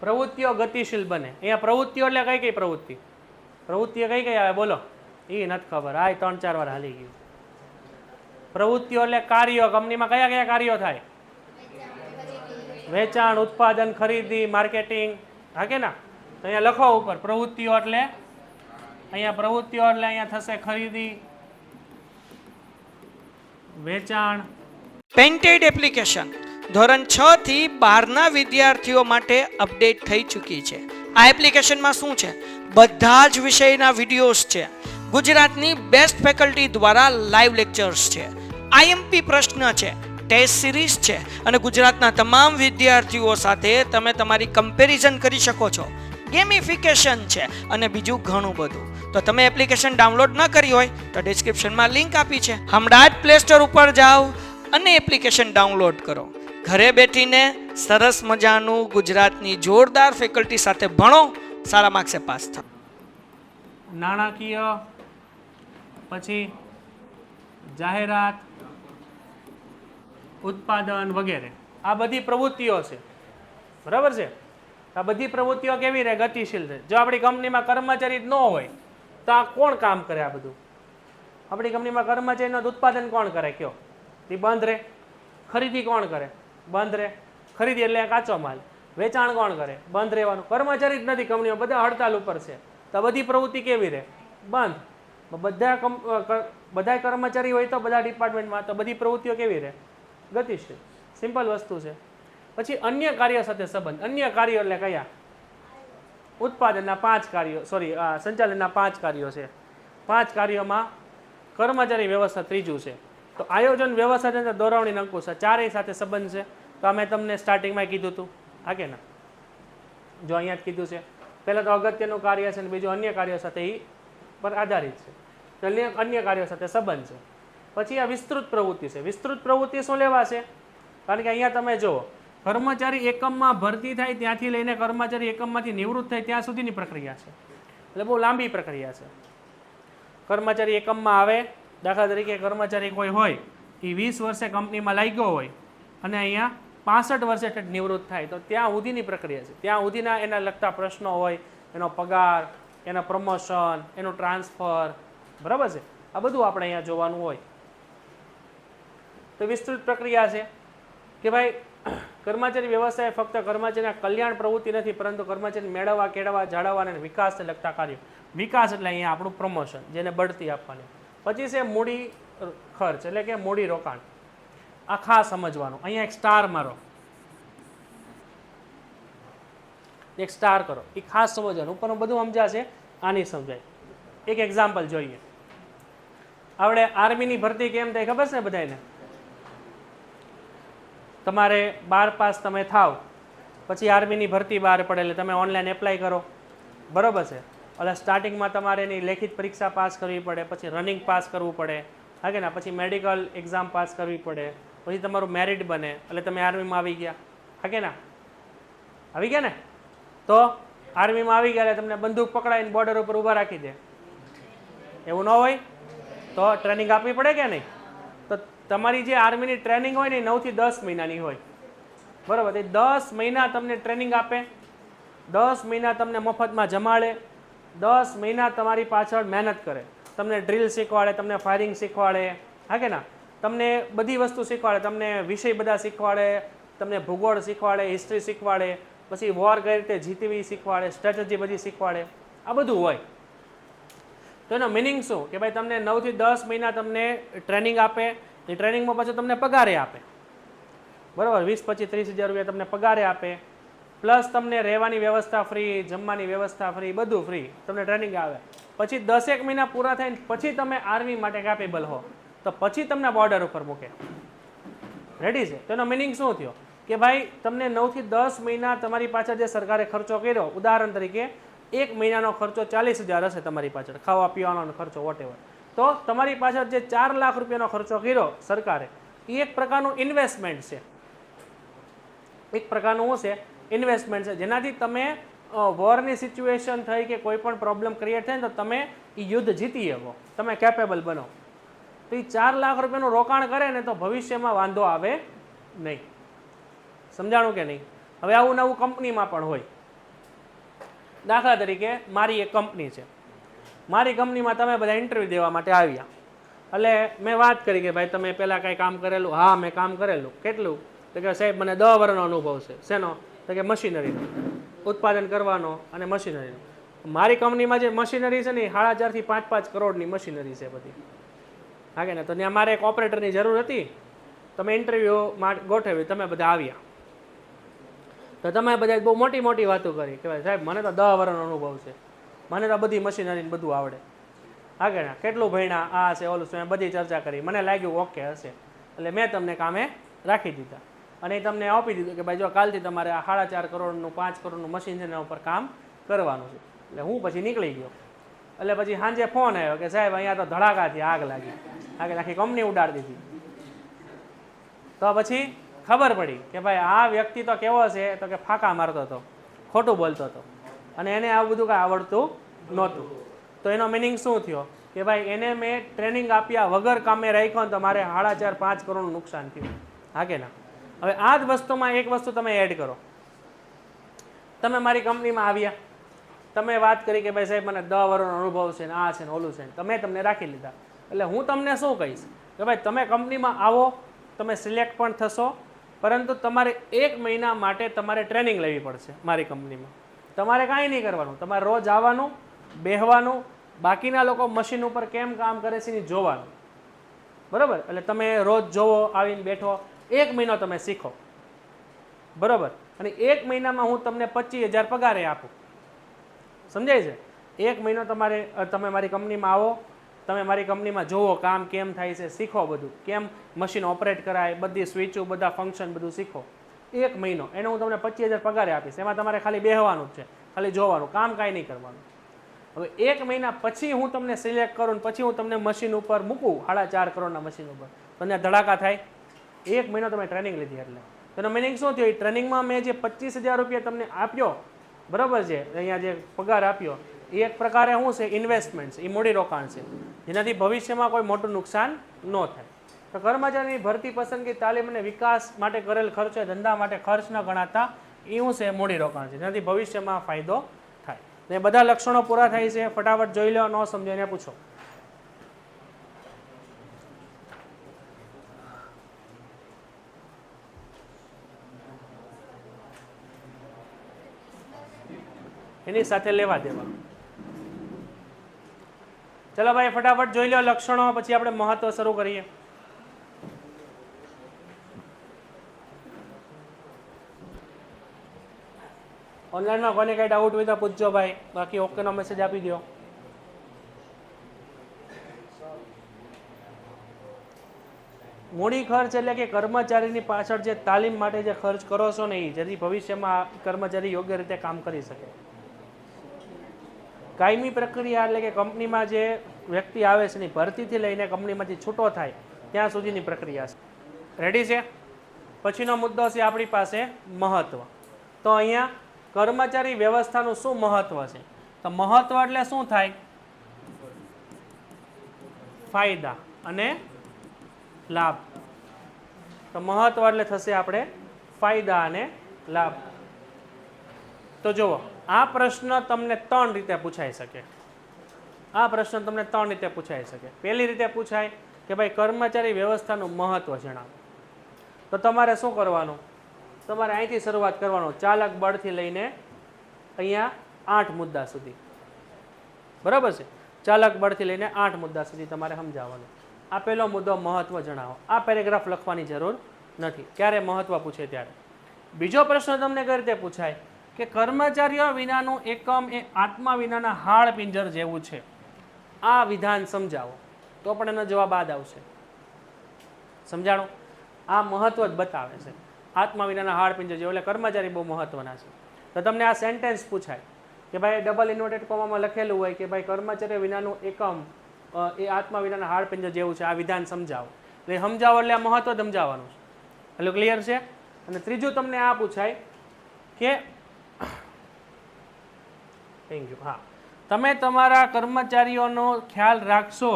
પ્રવૃત્તિઓ ગતિશીલ બને. અહીંયા પ્રવૃત્તિઓ એટલે કઈ કઈ પ્રવૃત્તિ? પ્રવૃત્તિઓ કઈ કઈ આવે? બોલો, એ નથી ખબર. આ 3-4 વાર હાલી ગયું. પ્રવૃત્તિઓ એટલે કાર્યો. કંપનીમાં કયા કયા કાર્યો થાય? વેચાણ, ઉત્પાદન, ખરીદી, માર્કેટિંગ. હા કે ના? તો અહીંયા લખો ઉપર પ્રવૃત્તિઓ એટલે અહીંયા પ્રવૃત્તિઓ એટલે અહીંયા થશે ખરીદી, વેચાણ. પેન્ટેડ એપ્લિકેશન ધોરણ 6 થી 12ના વિદ્યાર્થીઓ માટે અપડેટ થઈ ચૂકી છે. આ એપ્લિકેશનમાં શું છે? બધા જ વિષયના વિડીયોઝ છે, ગુજરાતની બેસ્ટ ફેકલ્ટી દ્વારા લાઈવ લેક્ચર્સ છે, આઈએમપી પ્રશ્ન છે, ટેસ્ટ સિરીઝ છે અને ગુજરાતના તમામ વિદ્યાર્થીઓ સાથે તમે તમારી કમ્પેરિઝન કરી શકો છો. ગેમિફિકેશન છે અને બીજું ઘણું બધું. તો તમે એપ્લિકેશન ડાઉનલોડ ન કરી હોય તો ડિસ્ક્રિપ્શનમાં લિંક આપી છે, હમણાં જ પ્લે સ્ટોર ઉપર જાઓ અને એપ્લિકેશન ડાઉનલોડ કરો. ઘરે બેઠીને સરસ મજાનું ગુજરાતની જોરદાર ફેકલ્ટી સાથે ભણો, સારા માર્ક્સે પાસ થાઓ. નાણાકીય, પછી જાહેરાત, ઉત્પાદન વગેરે આ બધી પ્રવૃત્તિઓ છે, બરાબર છે. આ બધી પ્રવૃત્તિઓ કેવી રહે? ગતિશીલ રહે. જો આપણી કંપનીમાં કર્મચારી જ ન હોય તો આ કોણ કામ કરે? આ બધું આપણી કંપનીમાં કર્મચારીનું ઉત્પાદન કોણ કરે? કયો? એ બંધ રહે. ખરીદી કોણ કરે? બંધ રહે. ખરીદી એટલે કાચો માલ. વેચાણ કોણ કરે? બંધ રહેવાનું. કર્મચારી જ નથી કંપનીમાં, બધા હડતાલ ઉપર છે. તો બધી પ્રવૃત્તિ કેવી રહે? બંધ. બધા કર્મચારી હોય તો બધા ડિપાર્ટમેન્ટમાં તો બધી પ્રવૃત્તિઓ કેવી રહે? ગતિશીલ. સિમ્પલ વસ્તુ છે. પછી અન્ય કાર્ય સાથે સંબંધ. અન્ય કાર્યો એટલે કયા? ઉત્પાદનના 5 કાર્યો, સોરી સંચાલનના 5 કાર્યો છે. 5 કાર્યોમાં કર્મચારી વ્યવસ્થા ત્રીજું છે. તો આયોજન, વ્યવસ્થા, દોરવણી, અંકુશ આ ચારેય સાથે સંબંધ છે. તો અમે તમને સ્ટાર્ટિંગમાં કીધું હતું, હા કે ના? જો અહીંયા જ કીધું છે. પહેલાં તો અગત્યનું કાર્ય છે અને બીજું અન્ય કાર્યો સાથે એ પર આધારિત છે. તો અન્ય કાર્યો સાથે સંબંધ છે. પછી આ વિસ્તૃત પ્રવૃત્તિ છે. વિસ્તૃત પ્રવૃત્તિ શું લેવાશે? કારણ કે અહીંયા તમે જુઓ, કર્મચારી એકમમાં ભરતી થાય ત્યાંથી લઈને કર્મચારી એકમમાંથી નિવૃત્ત થાય ત્યાં સુધીની પ્રક્રિયા છે. એટલે બહુ લાંબી પ્રક્રિયા છે. કર્મચારી એકમમાં આવે, દાખલા તરીકે કર્મચારી કોઈ હોય એ 20 વર્ષે કંપનીમાં લાગ્યો હોય અને અહીંયા 65 વર્ષે નિવૃત્ત થાય, તો ત્યાં સુધીની પ્રક્રિયા છે. ત્યાં સુધીના એના લગતા પ્રશ્નો હોય, એનો પગાર, એનો પ્રમોશન, એનું ટ્રાન્સફર, બરાબર છે. આ બધું આપણે અહીંયા જોવાનું હોય. તો વિસ્તૃત પ્રક્રિયા છે કે ભાઈ કર્મચારી વ્યવસાય ફક્ત કર્મચારીના કલ્યાણ પ્રવૃત્તિ નથી, પરંતુ કર્મચારી મેળવવા, કેળવવા, જાળવવા અને વિકાસને લગતા કાર્યો. વિકાસ એટલે અહીંયા આપણું પ્રમોશન, જેને બઢતી આપવાની. પછી છે મૂડી ખર્ચ એટલે કે મૂડી રોકાણ. આ ખાસ સમજવાનું. અહીંયા એક સ્ટાર મારો, એક સ્ટાર કરો, એ ખાસ સમજવાનું. ઉપરનું બધું સમજાશે, આની સમજાય. એક એક્ઝામ્પલ જોઈએ. આપણે આર્મીની ભરતી કેમ થાય ખબર છે ને બધાને? તમારે 12 પાસ તમે થાવ પછી આર્મીની ભરતી બહાર પડે એટલે તમે ઓનલાઈન એપ્લાય કરો, બરાબર છે. એટલે સ્ટાર્ટિંગમાં તમારે એની લેખિત પરીક્ષા પાસ કરવી પડે, પછી રનિંગ પાસ કરવું પડે, હા કે ના? પછી મેડિકલ એક્ઝામ પાસ કરવી પડે, પછી તમારું મેરિટ બને એટલે તમે આર્મીમાં આવી ગયા, હા કે ના? આવી ગયા ને? તો આર્મીમાં આવી ગયા એટલે તમને બંદૂક પકડાઈને બોર્ડર ઉપર ઊભા રાખી દે. એવું ન હોય તો ટ્રેનિંગ આપવી પડે કે નહીં? તો તમારી જે આર્મીની ટ્રેનિંગ હોય ને એ 9 થી 10 મહિનાની હોય, બરાબર. એ 10 મહિના તમને ટ્રેનિંગ આપે, 10 મહિના તમને મફતમાં જમાડે, 10 મહિના તમારી પાછળ મહેનત કરે, તમને ડ્રીલ શીખવાડે, તમને ફાયરિંગ શીખવાડે, હા કે ના? તમને બધી વસ્તુ શીખવાડે, તમને વિષય બધા શીખવાડે, તમને ભૂગોળ શીખવાડે, હિસ્ટ્રી શીખવાડે, પછી વોર કઈ રીતે જીતવી શીખવાડે, સ્ટ્રેટેજી બધી શીખવાડે. આ બધું હોય. તો એનો મિનિંગ શું કે ભાઈ તમને 9 થી 10 મહિના તમને ટ્રેનિંગ આપે, એ ટ્રેનિંગમાં પાછું તમને પગારે આપે, બરાબર. 20, 25, 30 હજાર રૂપિયા તમને પગારે આપે, પ્લસ તમને રહેવાની વ્યવસ્થા ફ્રી, જમવાની વ્યવસ્થા ફ્રી, બધું ફ્રી, તમને ટ્રેનિંગ આવે. પછી 10 મહિના પૂરા થાય પછી તમે આર્મી માટે કેપેબલ હો તો પછી તમને બોર્ડર ઉપર મૂકે. રેડી છે? તો એનો મિનિંગ શું થયો કે ભાઈ તમને 9 થી 10 મહિના તમારી પાછળ જે સરકારે ખર્ચો કર્યો, ઉદાહરણ તરીકે 1 મહિનાનો ખર્ચો 40,000 હશે તમારી પાછળ, ખાવા પીવાનો ખર્ચો વોટેવર, તો તમારી પાછળ જે 4 લાખ રૂપિયાનો ખર્ચો કર્યો સરકારે, એ એક પ્રકારનું ઇન્વેસ્ટમેન્ટ છે. એક પ્રકારનું શું છે? ઇન્વેસ્ટમેન્ટ છે, જેનાથી તમે વોરની સિચ્યુએશન થઈ કે કોઈ પણ પ્રોબ્લેમ ક્રિએટ થાય ને તો તમે એ યુદ્ધ જીતી શકો, તમે કેપેબલ બનો. તો એ 4 લાખ રૂપિયાનું રોકાણ કરે ને તો ભવિષ્યમાં વાંધો આવે નહીં. સમજાણું કે નહીં? હવે આવું નવું કંપનીમાં પણ હોય. દાખલા તરીકે મારી એક કંપની છે, મારી કંપનીમાં તમે બધા ઇન્ટરવ્યૂ દેવા માટે આવ્યા, એટલે મેં વાત કરી કે ભાઈ તમે પહેલાં કાંઈ કામ કરેલું? હા, મેં કામ કરેલું. કેટલું? તો કે સાહેબ મને 10 વર્ષનો અનુભવ છે. શેનો? તો કે મશીનરીનો, ઉત્પાદન કરવાનો અને મશીનરીનો. મારી કંપનીમાં જે મશીનરી છે ને એ 4.5 થી 5 કરોડની મશીનરી છે બધી, હા કે ને? તો ત્યાં મારે એક ઓપરેટરની જરૂર હતી, તમે ઇન્ટરવ્યૂ ગોઠવ્યું, તમે બધા આવ્યા, તો તમે બધા બહુ મોટી મોટી વાતો કરી કે ભાઈ સાહેબ મને તો 10 વર્ષનો અનુભવ છે, મને તો બધી મશીનરી બધું આવડે. આગળ કેટલું ભણ્યા, આ છે ઓલું છે, બધી ચર્ચા કરી. મને લાગ્યું ઓકે હશે એટલે મેં તમને કામે રાખી દીધા અને એ તમને આપી દીધું કે ભાઈ જો કાલથી તમારે આ 4.5 કરોડનું 5 કરોડનું મશીન છે એના ઉપર કામ કરવાનું છે. એટલે હું પછી નીકળી ગયો. એટલે પછી સાંજે ફોન આવ્યો કે સાહેબ અહીંયા તો ધડાકાથી આગ લાગી, આખી કંપની ઉડાડી દીધી. તો પછી ખબર પડી કે ભાઈ આ વ્યક્તિ તો કેવો છે, તો કે ફાંકા મારતો હતો, ખોટું બોલતો હતો અને એને આવું બધું કાંઈ આવડતું નહોતું. તો એનો મિનિંગ શું થયો કે ભાઈ એને મેં ટ્રેનિંગ આપ્યા વગર કામે રાખ્યો ને તો મારે 4.5-5 કરોડનું નુકસાન થયું. હા કે ના? હવે આ જ વસ્તુમાં એક વસ્તુ તમે એડ કરો. તમે મારી કંપનીમાં આવ્યા, તમે વાત કરી કે ભાઈ સાહેબ મને 10 વર્ષનો અનુભવ છે ને આ છે ને ઓલું છે ને, તમે તમને રાખી લીધા. એટલે હું તમને શું કહીશ કે ભાઈ તમે કંપનીમાં આવો, તમે સિલેક્ટ પણ થશો, પરંતુ તમારે 1 મહિના માટે તમારે ટ્રેનિંગ લેવી પડશે મારી કંપનીમાં. તમારે કાંઈ નહીં કરવાનું, તમારે રોજ આવવાનું, બેહવાનું, બાકીના લોકો મશીન ઉપર કેમ કામ કરે છે એ જોવાનું. બરાબર? એટલે તમે રોજ જોવો, આવીને બેઠો, 1 મહિનો તમે શીખો. બરાબર? અને 1 મહિનામાં હું તમને 25,000 પગારે આપું. સમજાય છે? 1 મહિનો તમે મારી કંપનીમાં આવો, તમે મારી કંપનીમાં જોવો કામ કેમ થાય છે, શીખો બધું, કેમ મશીન ઓપરેટ કરાય, બધી સ્વિચો, બધા ફંક્શન બધું શીખો. 1 મહિનો એને હું તમને 25,000 પગારે આપીશ. એમાં તમારે ખાલી બેહવાનું જ છે, ખાલી જોવાનું, કામ કાંઈ નહીં કરવાનું. હવે 1 મહિના પછી હું તમને સિલેક્ટ કરું ને પછી હું તમને મશીન ઉપર મૂકું 4.5 કરોડના મશીન ઉપર, તમને ધડાકા થાય. 1 મહિનો તમે ટ્રેનિંગ લીધી એટલે તેનો મિનિંગ શું થયો? એ ટ્રેનિંગમાં મેં જે 25,000 રૂપિયા તમને આપ્યો, બરાબર છે, અહીંયા જે પગાર આપ્યો એ એક પ્રકારે શું છે? ઇન્વેસ્ટમેન્ટ છે, એ મૂડી રોકાણ છે, જેનાથી ભવિષ્યમાં કોઈ મોટું નુકસાન ન થાય. તો કર્મચારીની ભરતી, પસંદગી, તાલીમ અને વિકાસ માટે કરેલ ખર્ચો ધંધા માટે ખર્ચ ન ગણાતા એ શું છે? મૂડી રોકાણ છે, જેનાથી ભવિષ્યમાં ફાયદો થાય. ને બધા લક્ષણો પૂરા થાય છે. ફટાફટ જોઈ લો, ન સમજો એને પૂછો. એની સાથે લેવા દેવા. ચલો ભાઈ ફટાફટ જોઈ લો લક્ષણો, પછી આપણે મહત્વ શરૂ કરીએ. ઓનલાઈનમાં કોને કઈ ડાઉટ હોય તો પૂછજો ભાઈ, બાકી ઓકેનો મેસેજ આપી દો. મૂડી ખર્ચ એટલે કે કર્મચારીની પાછળ જે તાલીમ માટે જે ખર્ચ કરો છો ને એ, જેથી ભવિષ્યમાં કર્મચારી યોગ્ય રીતે કામ કરી શકે. કાયમી પ્રક્રિયા એટલે કે કંપનીમાં જે વ્યક્તિ આવે છે એની ભરતીથી લઈને કંપનીમાંથી છૂટો થાય ત્યાં સુધીની પ્રક્રિયા છે. રેડી છે? પછીનો મુદ્દો છે આપણી પાસે મહત્વ. તો અહીંયા કર્મચારી વ્યવસ્થાનું શું મહત્વ છે? તો મહત્વ એટલે શું થાય? ફાયદા અને લાભ. તો મહત્વ એટલે થશે આપણે ફાયદા અને લાભ. તો જુઓ, આ પ્રશ્ન તમને 3 રીતે પૂછાઈ શકે. આ પ્રશ્ન તમને 3 રીતે પૂછાઈ શકે. પહેલી રીતે પૂછાય કે ભાઈ કર્મચારી વ્યવસ્થાનું મહત્વ જણાવો. તો તમારે શું કરવાનું? તમારે અહીંથી શરૂઆત કરવાનું, ચાલક બળથી લઈને અહીંયા 8 મુદ્દા સુધી. બરાબર છે? ચાલક બળથી લઈને 8 મુદ્દા સુધી તમારે સમજાવવાનું. આ પહેલો મુદ્દો મહત્વ જણાવો. આ પેરેગ્રાફ લખવાની જરૂર નથી, ક્યારે મહત્વ પૂછે ત્યારે. બીજો પ્રશ્ન તમને કઈ રીતે પૂછાય કે કર્મચારીઓ વિનાનું એકમ એ આત્મા વિનાના હાડ પિંજર જેવું છે. આ વિધાન સમજાવો. તો પણ એનો જવાબ આ જ આવશે. સમજાણું? આ મહત્વ જ બતાવે છે. આત્મા વિનાના હાડ પિંજર જેવું એટલે કર્મચારી બહુ મહત્વના છે. તો તમને આ સેન્ટેન્સ પૂછાય કે ભાઈ ડબલ ઇન્વર્ટેડ કોમામાં લખેલું હોય કે ભાઈ કર્મચારીઓ વિનાનું એકમ એ આત્મા વિનાના હાડ પિંજર જેવું છે. આ વિધાન સમજાવો. એટલે સમજાવો એટલે આ મહત્વ સમજાવવાનું છે. એટલે ક્લિયર છે? અને ત્રીજું તમને આ પૂછાય કે થેન્ક યુ, હા, તમે તમારા કર્મચારીઓનો ખ્યાલ રાખશો,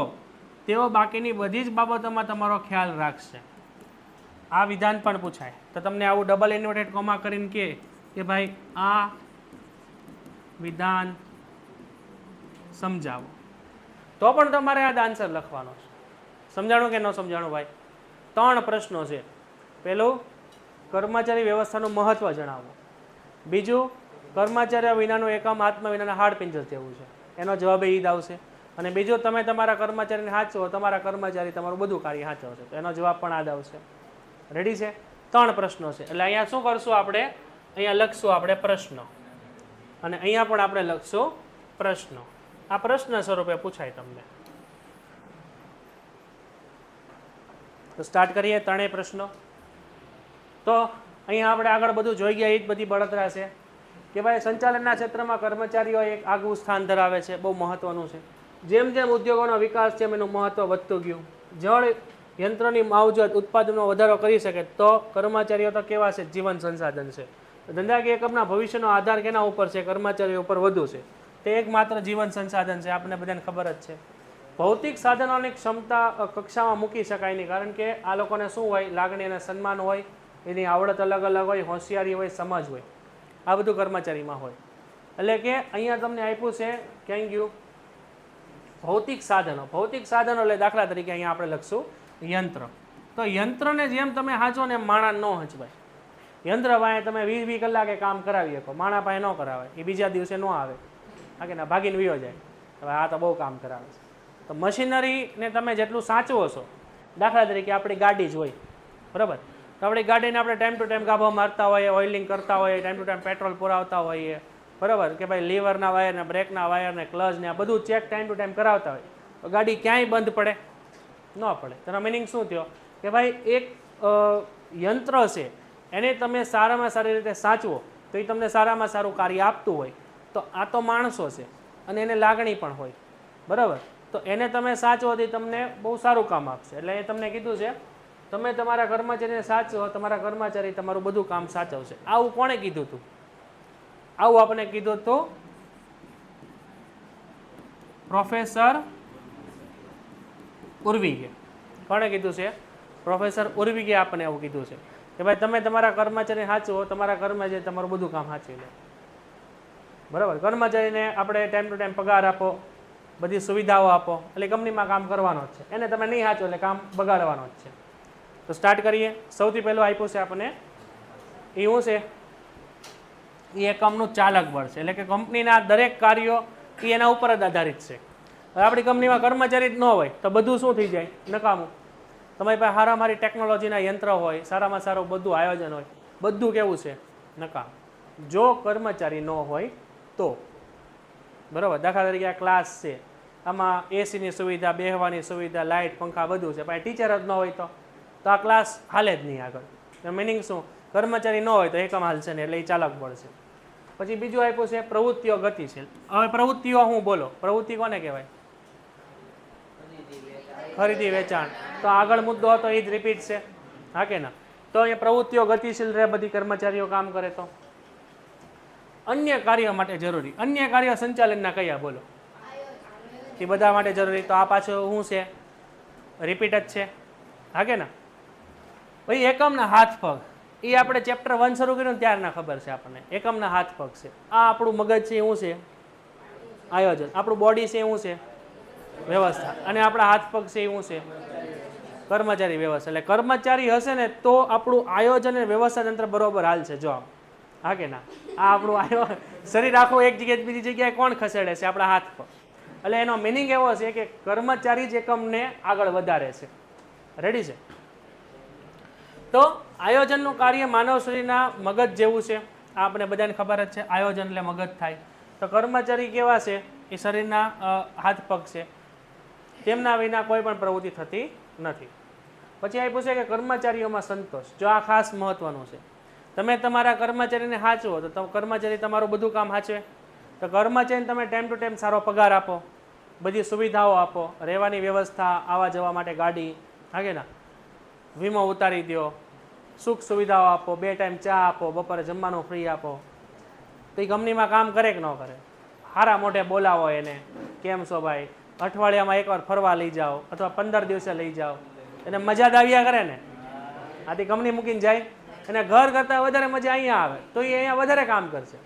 તેઓ બાકીની બધી જ બાબતોમાં તમારો ખ્યાલ રાખશે. આ વિધાન પણ પૂછાય. તો તમને આવું ડબલ ઇન્વર્ટેડ કોમા કરીને કે ભાઈ આ વિધાન સમજાવો, તો પણ તમારે આ આન્સર લખવાનો છે. સમજાણું કે ન સમજાણું ભાઈ? 3 પ્રશ્નો છે. પહેલું, કર્મચારી વ્યવસ્થાનું મહત્વ જણાવો. બીજું, કર્મચારીઓ વિનાનું એકમ આત્મા વિનાના હાડ પિંજર જેવું છે. એનો જવાબ એ જ આવશે. અને બીજું, તમે તમારા કર્મચારીને સાચવો, તમારા કર્મચારી તમારું બધું કાર્ય સાચવશે. તો એનો જવાબ પણ આ જ આવશે. રેડી છે? 3 પ્રશ્નો છે. એટલે અહીંયા શું કરશું આપણે? અહીંયા લખશું આપણે પ્રશ્નો, અને અહીંયા પણ આપણે લખશું પ્રશ્નો. આ પ્રશ્ન સ્વરૂપે પૂછાય તમને. તો સ્ટાર્ટ કરીએ ત્રણેય પ્રશ્નો. તો અહીંયા આપણે આગળ બધું જોઈ ગયા, એ જ બધી બળતરા છે કે ભાઈ સંચાલનના ક્ષેત્રમાં કર્મચારીઓ એક આગવું સ્થાન ધરાવે છે, બહુ મહત્વનું છે. જેમ જેમ ઉદ્યોગોનો વિકાસ છે એનું મહત્વ વધતું ગયું. જળ યંત્રોની માવજત ઉત્પાદનમાં વધારો કરી શકે તો કર્મચારીઓ તો કેવા છે, જીવન સંસાધન છે. ધંધાકીય એકમના ભવિષ્યનો આધાર કેના ઉપર છે, કર્મચારીઓ ઉપર વધુ છે. તે એકમાત્ર જીવન સંસાધન છે, આપણને બધાને ખબર જ છે. ભૌતિક સાધનોની ક્ષમતા કક્ષામાં મૂકી શકાય નહીં, કારણ કે આ લોકોને શું હોય, લાગણી અને સન્માન હોય, એની આવડત અલગ અલગ હોય, હોશિયારી હોય, સમજ હોય, આ બધું કર્મચારીમાં હોય. એટલે કે અહીંયા તમને આપ્યું છે ક્યાં ગયું, ભૌતિક સાધનો. ભૌતિક સાધનો એટલે દાખલા તરીકે અહીંયા આપણે લખશું યંત્ર. તો યંત્રને જેમ તમે હાંચો ને એમ માણા ન હંચવાય. યંત્ર પાસે તમે 20 કલાકે કામ કરાવી શકો, માણા પાસે ન કરાવે, એ બીજા દિવસે ન આવે, હા કે ના, ભાગીને વયો જાય. હવે આ તો બહુ કામ કરાવે છે. તો મશીનરીને તમે જેટલું સાચવો છો, દાખલા તરીકે આપણી ગાડી જ હોય, બરાબર, તો આપણી ગાડીને આપણે ટાઈમ ટુ ટાઈમ ગાભા મારતા હોઈએ, ઓઇલિંગ કરતા હોઈએ, ટાઈમ ટુ ટાઈમ પેટ્રોલ પુરાવતા હોઈએ, બરાબર, કે ભાઈ લીવરના વાયરને, બ્રેકના વાયરને, ક્લચને આ બધું ચેક ટાઈમ ટુ ટાઈમ કરાવતા હોય, તો ગાડી ક્યાંય બંધ પડે ન પડે. તેનો મિનિંગ શું થયો કે ભાઈ એક યંત્ર છે એને તમે સારામાં સારી રીતે સાચવો તો એ તમને સારામાં સારું કાર્ય આપતું હોય. તો આ તો માણસો છે અને એને લાગણી પણ હોય, બરાબર, તો એને તમે સાચવો તો તમને બહુ સારું કામ આપશે. એટલે એ તમને કીધું છે તમે તમારા કર્મચારીને સાચવો, તમારા કર્મચારી તમારું બધું કામ સાચવશે. આવું કોણે કીધું હતું? આવું આપણે કીધું હતું પ્રોફેસર ઉર્વિગે. કોણે કીધું છે? પ્રોફેસર ઉર્વિગે આપણને એવું કીધું છે કે ભાઈ તમે તમારા કર્મચારીને સાચવો, તમારા કર્મચારી તમારું બધું કામ સાચવી લે, બરાબર. કર્મચારીને આપણે ટાઈમ ટુ ટાઈમ પગાર આપો, બધી સુવિધાઓ આપો, એટલે કંપનીમાં કામ કરવાનો જ છે. એને તમે નહીં સાચો એટલે કામ બગાડવાનો જ છે. તો સ્ટાર્ટ કરીએ. સૌથી પહેલું આપ્યું છે આપણને, એ શું છે? એ એકમનું ચાલક બળ છે. એટલે કે કંપનીના દરેક કાર્યો એ એના ઉપર જ આધારિત છે. હવે આપણી કંપનીમાં કર્મચારી જ ન હોય તો બધું શું થઈ જાય? નકામું. તમારી પાસે સારામારી ટેકનોલોજીના યંત્ર હોય, સારામાં સારું બધું આયોજન હોય, બધું કેવું છે? નકામ. જો કર્મચારી ન હોય તો, બરાબર. દાખલા તરીકે આ ક્લાસ છે, આમાં એસીની સુવિધા, બેહવાની સુવિધા, લાઇટ, પંખા બધું છે, પણ ટીચર જ ન હોય તો આ ક્લાસ હાલે જ નહીં આગળ. મિનિંગ શું? કર્મચારી ન હોય તો એકમ હાલશે ને, એટલે એ ચાલક બળ છે. પછી બીજું આપ્યું છે પ્રવૃત્તિઓ ગતિશીલ. હવે પ્રવૃત્તિઓ હું બોલો, પ્રવૃત્તિ કોને કહેવાય? ખરીદી વેચાણ. તો આગળ મુદ્દો હતો એ જ રિપીટ છે, હા કે ના? તો અહીંયા પ્રવૃત્તિઓ ગતિશીલ રહે, બધી કર્મચારીઓ કામ કરે. તો અન્ય કાર્ય માટે જરૂરી, અન્ય કાર્ય સંચાલનના કયા બોલો? એ બધા માટે જરૂરી. તો આ પાછું શું છે? રિપીટ જ છે, હા કે ના? ભાઈ એકમના હાથ પગ, એ આપણે ચેપ્ટર 1 શરૂ કર્યું ત્યારના ખબર છે આપણને. એકમના હાથ પગ છે. આ આપણું મગજ છે, શું છે? આયોજન. આપણું બોડી છે, શું છે? વ્યવસ્થા. અને આપણા હાથ પગ છે, શું છે? કર્મચારી વ્યવસ્થા. એટલે કર્મચારી હશે ને તો આપણું આયોજન અને વ્યવસ્થા તંત્ર બરોબર હાલશે. જો હા કે ના? આ આપણું શરીર આખું એક જગ્યાએ બીજી જગ્યાએ કોણ ખસેડે છે? આપણા હાથ પગ. એટલે એનો મિનિંગ એવો છે કે કર્મચારી જ એકમને આગળ વધારે છે. રેડી છે? તો આયોજનનું કાર્ય માનવ શરીરના મગજ જેવું છે. આ આપણે બધાને ખબર જ છે, આયોજન એટલે મગજ થાય. તો કર્મચારી કેવા છે? એ શરીરના હાથ પગ છે, તેમના વિના કોઈ પણ પ્રવૃત્તિ થતી નથી. પછી આપ્યું છે કે કર્મચારીઓમાં સંતોષ. જો આ ખાસ મહત્વનું છે. તમે તમારા કર્મચારીને સાચવો તો કર્મચારી તમારું બધું કામ સાચવે. તો કર્મચારીને તમે ટાઈમ ટુ ટાઈમ સારો પગાર આપો, બધી સુવિધાઓ આપો, રહેવાની વ્યવસ્થા, આવવા જવા માટે ગાડી, હા કે ના? વીમો ઉતારી દો, સુખ સુવિધાઓ આપો, 2 ટાઈમ ચા આપો, બપોરે જમવાનું ફ્રી આપો, તો એ કંપનીમાં કામ કરે કે ન કરે? હારા મોઢે બોલાવો એને, કેમ છો ભાઈ, અઠવાડિયામાં એકવાર ફરવા લઈ જાઓ અથવા 15 દિવસે લઈ જાઓ, એને મજા જ આવ્યા કરે ને. આથી કંપની મૂકીને જાય, અને ઘર કરતાં વધારે મજા અહીંયા આવે તો એ અહીંયા વધારે કામ કરશે.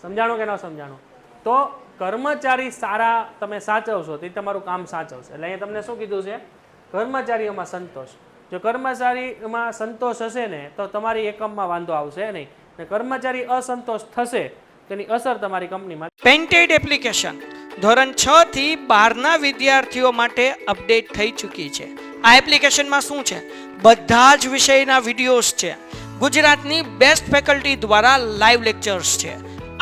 સમજાણું કે ન સમજાણું? તો કર્મચારી સારા તમે સાચવશો તો એ તમારું કામ સાચવશે. એટલે અહીંયા તમને શું કીધું છે? કર્મચારીઓમાં સંતોષ. જો કર્મચારીમાં સંતોષ હશે ને તો તમારી એકમમાં વાંધો આવશે નહીં. ને કર્મચારી અસંતોષ થશે તેની અસર તમારી કંપનીમાં. પેન્ટેડ એપ્લિકેશન ધોરણ 6 થી 12ના વિદ્યાર્થીઓ માટે અપડેટ થઈ ચૂકી છે. આ એપ્લિકેશનમાં શું છે? બધા જ વિષયના વિડીયોઝ છે. ગુજરાતની બેસ્ટ ફેકલ્ટી દ્વારા લાઈવ લેક્ચર્સ છે,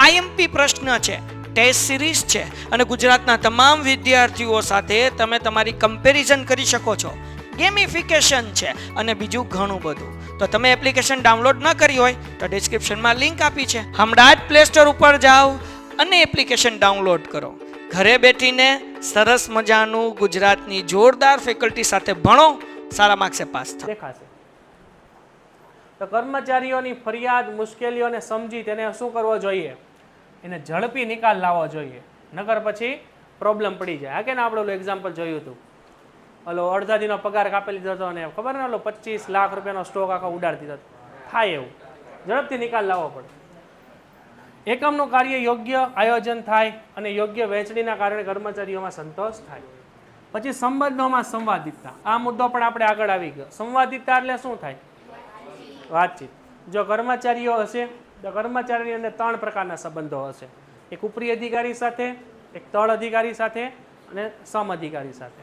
આઈએમપી પ્રશ્ન છે, ટેસ્ટ સિરીઝ છે, અને ગુજરાતના તમામ વિદ્યાર્થીઓ સાથે તમે તમારી કમ્પેરિઝન કરી શકો છો. ગેમિફિકેશન છે અને બીજું ઘણું બધું. તો તમે એપ્લિકેશન ડાઉનલોડ ન કરી હોય તો ડિસ્ક્રિપ્શનમાં લિંક આપી છે, હમણાં જ પ્લે સ્ટોર ઉપર જાઓ અને એપ્લિકેશન ડાઉનલોડ કરો. ઘરે બેઠીને સરસ મજાનું ગુજરાતની જોરદાર ફેકલ્ટી સાથે ભણો, સારા માર્ક્સે પાસ થાઓ. દેખાશે. તો કર્મચારીઓની ફરિયાદ મુશ્કેલીઓને સમજી તેને શું કરવો જોઈએ? એને ઝડપી નિકાલ લાવવો જોઈએ, નકર પછી પ્રોબ્લેમ પડી જાય. હા કે ને, આપણે ઓલું એક્ઝામ્પલ જોયું હતું, ઓલો અડધા દીનો પગાર કાપી લીધો હતો અને ખબર ને ઓલો 25 લાખ રૂપિયાનો સ્ટોક આખો ઉડાડી દીધો હતો. થાય એવું, ઝડપથી નિકાલ લાવવો પડે. એકમનું કાર્ય યોગ્ય આયોજન થાય અને યોગ્ય વહેંચણીના કારણે કર્મચારીઓમાં સંતોષ થાય. પછી સંબંધોમાં સંવાદિતતા, આ મુદ્દો પણ આપણે આગળ આવી ગયો. સંવાદિતતા એટલે શું થાય? વાતચીત. જો કર્મચારીઓ હશે તો કર્મચારીની અંદર 3 પ્રકારના સંબંધો હશે, એક ઉપરી અધિકારી સાથે, એક તળ અધિકારી સાથે અને સમ અધિકારી સાથે.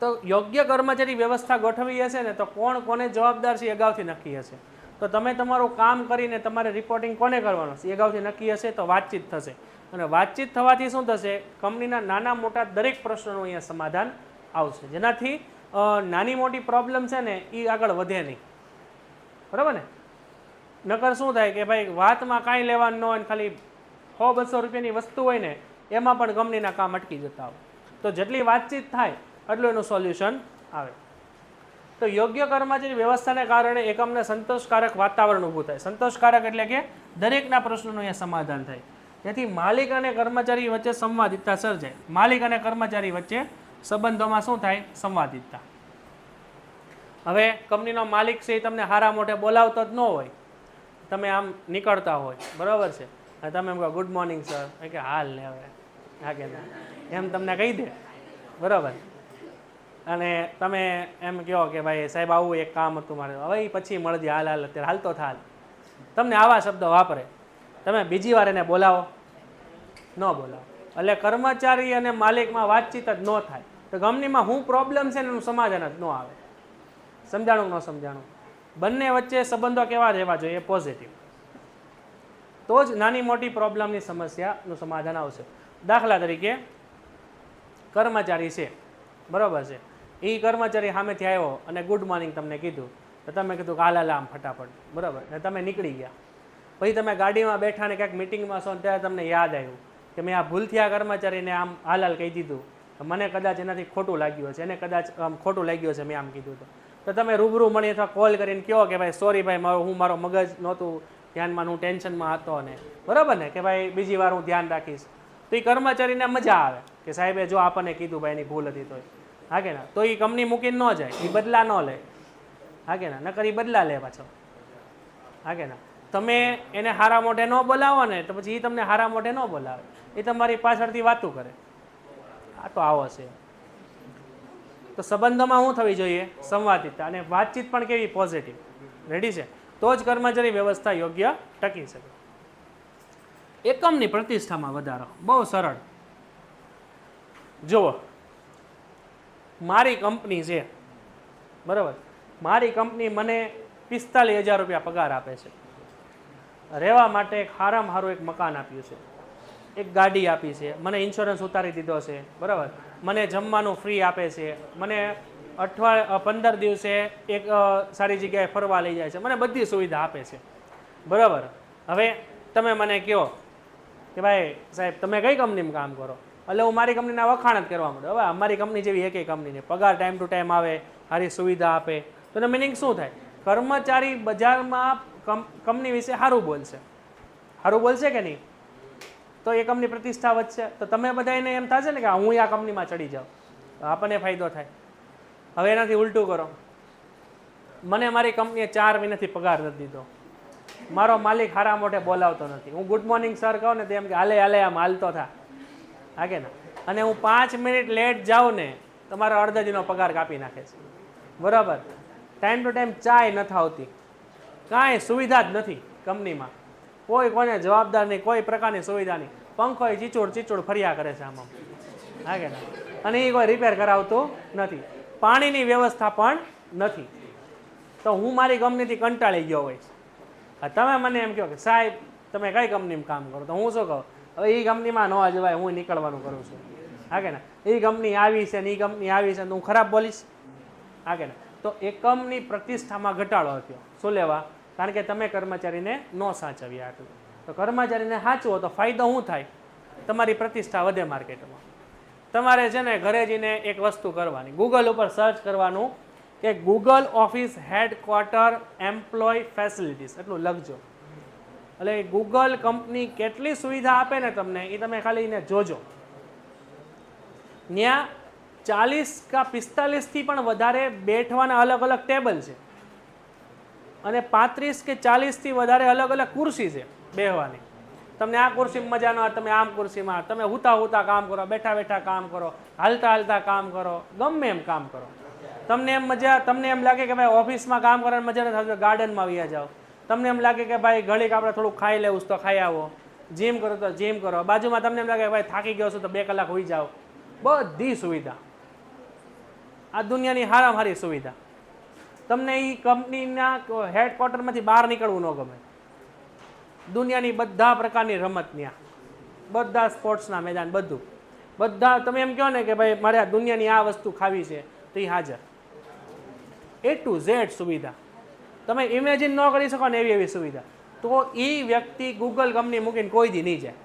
તો યોગ્ય કર્મચારી વ્યવસ્થા ગોઠવી હશે ને તો કોણ કોને જવાબદાર છે એ અગાઉથી નક્કી હશે. તો તમે તમારું કામ કરીને તમારે રિપોર્ટિંગ કોને કરવાનું છે એ અગાઉથી નક્કી હશે તો વાતચીત થશે. અને વાતચીત થવાથી શું થશે? કંપનીના નાના મોટા દરેક પ્રશ્નોનું અહીંયા સમાધાન આવશે, જેનાથી નાની મોટી પ્રોબ્લેમ છે ને એ આગળ વધે નહીં. બરાબર ને? નકર શું થાય કે ભાઈ વાતમાં કાંઈ લેવાનું ન હોય, ખાલી 100-200 રૂપિયાની વસ્તુ હોય ને એમાં પણ કંપનીના કામ અટકી જતા હોય. તો જેટલી વાતચીત થાય એટલું એનું સોલ્યુશન આવે. તો યોગ્ય કર્મચારી વ્યવસ્થાને કારણે એકમને સંતોષકારક વાતાવરણ ઊભું થાય. સંતોષકારક એટલે કે દરેકના પ્રશ્નોનું અહીંયા સમાધાન થાય. તેથી માલિક અને કર્મચારી વચ્ચે સંવાદિતતા સર્જાય. માલિક અને કર્મચારી વચ્ચે સંબંધોમાં શું થાય? સંવાદિતતા. હવે કંપનીનો માલિક છે એ તમને હારા મોઢે બોલાવતો જ ન હોય, તમે આમ નીકળતા હોય, બરાબર છે, તમે એમ કહો ગુડ મોર્નિંગ સર, કે હાલ ને હવે હા કે ના એમ તમને કહી દે, બરાબર, અને તમે એમ કહો કે ભાઈ સાહેબ આવું એક કામ હતું મારે, હવે પછી મળજે, હાલ હાલ અત્યારે હાલતો થાલ, તમને આવા શબ્દો વાપરે. તમે બીજી વાર એને બોલાવો? ન બોલાવો. એટલે કર્મચારી અને માલિકમાં વાતચીત જ ન થાય તો કંપનીમાં શું પ્રોબ્લેમ છે ને એનું સમાધાન જ ન આવે. સમજાણું ન સમજાણું? બંને વચ્ચે સંબંધો કેવા રહેવા જોઈએ? પોઝિટિવ. તો જ નાની મોટી પ્રોબ્લેમની સમસ્યાનું સમાધાન આવશે. દાખલા તરીકે કર્મચારી છે, બરાબર છે, એ કર્મચારી સામેથી આવ્યો અને ગુડ મોર્નિંગ તમને કીધું તો તમે કીધું કે હાલ હાલ આમ ફટાફટ, બરાબર, અને તમે નીકળી ગયા. પછી તમે ગાડીમાં બેઠા ને ક્યાંક મિટિંગમાં છો ત્યારે તમને યાદ આવ્યું કે મેં આ ભૂલથી આ કર્મચારીને આમ હાલ હાલ કહી દીધું, મને કદાચ એનાથી ખોટું લાગ્યું છે, એને કદાચ ખોટું લાગ્યું છે મેં આમ કીધું તો તમે રૂબરૂ મળી અથવા કોલ કરીને કહો કે ભાઈ સોરી ભાઈ, મારો મગજ નહોતું ધ્યાનમાં, હું ટેન્શનમાં હતો ને, બરાબર ને, કે ભાઈ બીજી વાર હું ધ્યાન રાખીશ. તો એ કર્મચારીને મજા આવે કે સાહેબે જો આપણને કીધું ભાઈ એની ભૂલ હતી તો, હા કે ના, તો એ કંપની મૂકીને ન જાય, એ બદલા ન લે, હા કે ના, નકર એ બદલા લે પાછો, હા કે ના. તમે એને હારા મોઢે ન બોલાવો ને તો પછી એ તમને હારા મોઢે ન બોલાવે, એ તમારી પાછળથી વાતું કરે, આ તો આવો છે. તો સંબંધોમાં શું થવી જોઈએ? સંવાદિતતા, અને વાતચીત પણ કેવી? પોઝિટિવ. રેડી છે? તો જ કર્મચારી વ્યવસ્થા યોગ્ય ટકી શકે. એકમની પ્રતિષ્ઠામાં વધારો, બહુ સરળ. જુઓ, મારી કંપની છે, બરાબર, મારી કંપની મને 45,000 રૂપિયા પગાર આપે છે, રહેવા માટે એક સારામાં સારું એક મકાન આપ્યું છે, એક ગાડી આપી છે, મને ઇન્સ્યોરન્સ ઉતારી દીધો છે, બરાબર, મને જમવાનું ફ્રી આપે છે, મને 15 દિવસે એક સારી જગ્યાએ ફરવા લઈ જાય છે, મને બધી સુવિધા આપે છે, બરાબર. હવે તમે મને કહો કે ભાઈ સાહેબ તમે કઈ કંપનીમાં કામ કરો? એટલે હું મારી કંપનીના વખાણ જ કરવા માંડું. હવે અમારી કંપની જેવી એકેય કંપની નહીં, પગાર ટાઈમ ટુ ટાઈમ આવે, સારી સુવિધા આપે, તો એનો મિનિંગ શું થાય? કર્મચારી બજારમાં કંપની વિશે સારું બોલશે, સારું બોલશે કે નહીં, તો એ કંપની પ્રતિષ્ઠા વધશે. તો તમે બધા એને એમ થશે ને કે હું આ કંપનીમાં ચડી જાઉં, તો આપણને ફાયદો થાય. હવે એનાથી ઉલટું કરો, મને મારી કંપનીએ 4 મહિનાથી પગાર નથી દીધો, મારો માલિક હારા મોઢે બોલાવતો નથી, હું ગુડ મોર્નિંગ સર કહું ને તો એમ કે હાલે હાલે આમ હાલતો થા, હા કે ના, અને હું 5 મિનિટ લેટ જાઉં ને તમારો અડધા દીનો પગાર કાપી નાખે છે, બરાબર. ટાઈમ ટુ ટાઈમ ચાય નથી આવતી, કાંઈ સુવિધા જ નથી કંપનીમાં, કોઈ કોને જવાબદાર નહીં, કોઈ પ્રકારની સુવિધા નહીં, પંખો એ ચીચોડ ફર્યા કરે છે આમાં, હા કે ના, અને એ કોઈ રિપેર કરાવતું નથી, પાણીની વ્યવસ્થા પણ નથી. તો હું મારી કંપનીથી કંટાળી ગયો હોય, તમે મને એમ કહો કે સાહેબ તમે કઈ કંપનીમાં કામ કરો? તો હું શું કહું? હવે એ કંપનીમાં ન જવાય, હું નીકળવાનું કરું છું, હા કે ના, એ કંપની આવી છે ને એ કંપની આવી છે તો હું ખરાબ બોલીશ? હા કે ને? તો એકમની પ્રતિષ્ઠામાં ઘટાડો થયો. શું લેવા? કારણ કે તમે કર્મચારીને ન સાચવ્યા આટલું. તો કર્મચારીને સાચવો તો ફાયદો શું થાય? તમારી પ્રતિષ્ઠા વધે માર્કેટમાં. તમારે છે ને ઘરે જઈને એક વસ્તુ કરવાની, ગૂગલ ઉપર સર્ચ કરવાનું કે Google office headquarter employee facilities, એટલું લખજો. એટલે ગૂગલ કંપની કેટલી સુવિધા આપે ને તમને, એ તમે ખાલી એને જોજો. ત્યાં 40 કે 45 થી પણ વધારે બેઠવાના અલગ અલગ ટેબલ છે અને 35 કે 40 થી વધારે અલગ અલગ ખુરશી છે બેહવાની. તમને આ ખુરશીમાં મજા ન આવે, તમે આમ ખુરશીમાં, તમે હુતા હુતા કામ કરો, બેઠા બેઠા કામ કરો, હાલતા હાલતા કામ કરો, ગમે એમ કામ કરો. તમને એમ લાગે કે ભાઈ ઓફિસમાં કામ કરવાની મજા નથી આવતી, ગાર્ડનમાં વ્યા જાઓ. તમને એમ લાગે કે ભાઈ ઘડીક આપણે થોડુંક ખાઈ લેવું તો ખાઈ આવો, જીમ કરો તો જીમ કરો. બાજુમાં તમને એમ લાગે કે ભાઈ થાકી ગયો છું તો 2 કલાક હોઈ જાઓ. બધી સુવિધા, આ દુનિયાની હારામાં હારી સુવિધા. તમને એ કંપનીના હેડક્વાર્ટરમાંથી બહાર નીકળવું ન ગમે. દુનિયાની બધા પ્રકારની રમત ત્યાં, બધા સ્પોર્ટ્સના મેદાન, બધા તમે એમ કહો ને કે ભાઈ મારે આ દુનિયાની આ વસ્તુ ખાવી છે તો એ હાજર. A to Z સુવિધા, તમે ઇમેજિન ન કરી શકો ને એવી સુવિધા. તો એ વ્યક્તિ ગૂગલ કંપની મૂકીને કોઈ દી નહીં જાય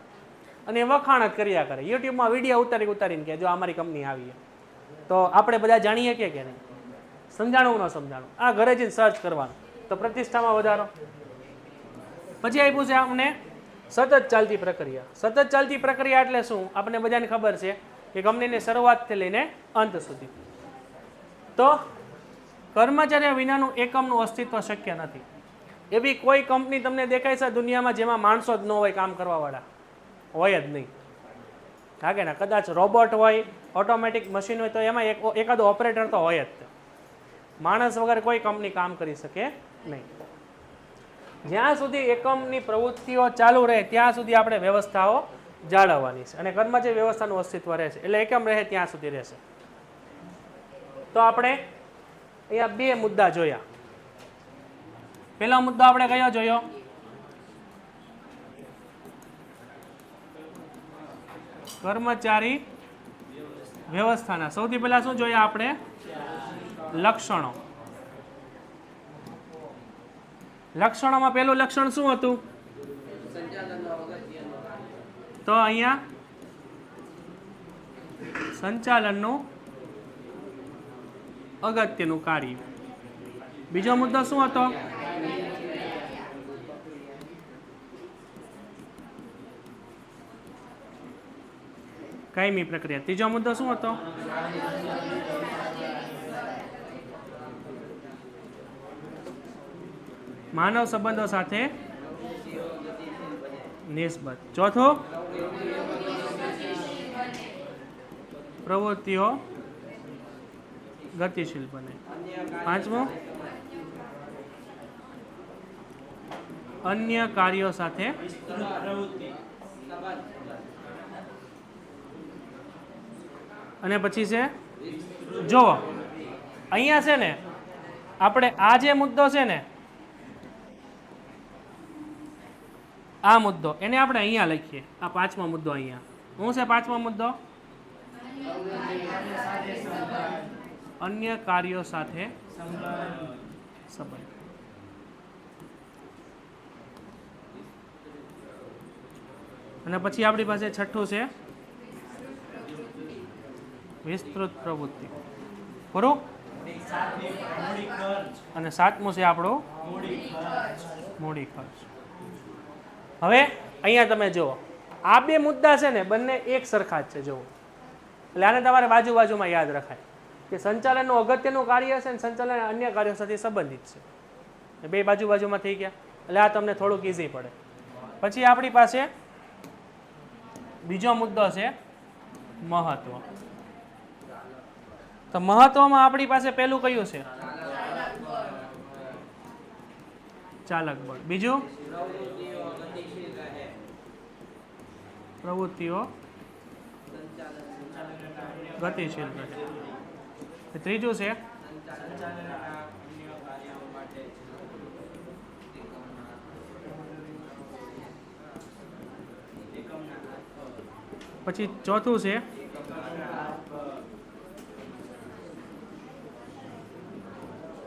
અને વખાણ જ કર્યા કરે. યુટ્યુબમાં વિડીયો ઉતારીને કે જો અમારી કંપની આવી. તો આપણે બધા જાણીએ કે નહીં? સમજાણું ન સમજાણું? આ ઘરે જઈને સર્ચ કરવાનું તો પ્રતિષ્ઠામાં વધારો. પછી આપ્યું છે આપણે સતત ચાલતી પ્રક્રિયા. સતત ચાલતી પ્રક્રિયા એટલે શું? આપણે બધાને ખબર છે કે કંપનીની શરૂઆતથી લઈને અંત સુધી. તો કર્મચારીઓ વિનાનું એકમનું અસ્તિત્વ શક્ય નથી. એવી કોઈ કંપની તમને દેખાય છે દુનિયામાં જેમાં માણસો જ ન હોય કામ કરવાવાળા? હોય જ નહીં. હા કે ના? કદાચ રોબોટ હોય, ઓટોમેટિક મશીન હોય તો એમાં એકાદો ઓપરેટર તો હોય જ. માણસ વગર કોઈ કંપની કામ કરી શકે નહીં. જ્યાં સુધી એકમની પ્રવૃત્તિઓ ચાલુ રહે ત્યાં સુધી આપણે વ્યવસ્થાઓ જાળવવાની છે અને કર્મચારી વ્યવસ્થાનું અસ્તિત્વ રહેશે. એટલે એકમ રહે ત્યાં સુધી રહેશે. તો આપણે અહીંયા 2 મુદ્દા જોયા. પહેલો મુદ્દો આપણે કયો જોયો? કર્મચારી વ્યવસ્થાના. સૌથી પહેલા શું જોયા આપણે? લક્ષણો. લક્ષણોમાં પહેલું લક્ષણ શું હતું? તો અહીંયા સંચાલનનું અગત્યનું કાર્ય. બીજો મુદ્દો શું હતો? કાયમી પ્રક્રિયા. ત્રીજો મુદ્દો શું હતો? માનવ સંબંધો સાથે નિસ્બત. ચોથો, પ્રવૃત્તિઓ ગતિશીલ બને. પાંચમો, અન્ય કાર્યો સાથે અને પછી છે જો અહીંયા છે ને આપણે આ જે મુદ્દો છે ને આ મુદ્દો એને આપણે અહીંયા લખીએ. આ 5મો મુદ્દો અહીંયા શું છે? 5મો મુદ્દો અન્ય કાર્યો સાથે સંબંધ. અને પછી આપણી પાસે છઠ્ઠું છે વિસ્તૃત પ્રવૃત્તિ. બરોબર? અને 7મું છે આપણો મૂડી ખર્ચ. હવે અહીંયા તમે જુઓ આ 2 મુદ્દા છે ને બંને એક સરખા જ છે. જુઓ એટલે આને તમારે બાજુમાં યાદ રખાય કે સંચાલનનું અગત્યનું કાર્ય છે ને સંચાલન અન્ય કાર્યો સાથે સંબંધિત છે. 2 બાજુમાં થઈ ગયા એટલે આ તમને થોડુંક ઈઝી પડે. પછી આપણી પાસે બીજો મુદ્દો છે મહત્વ. તો મહત્વમાં આપણી પાસે પહેલું કયું છે? ચાલક બળ. બીજું પ્રવૃત્તિઓ ગતિશીલ રહે. ત્રીજું છે પછી ચોથું છે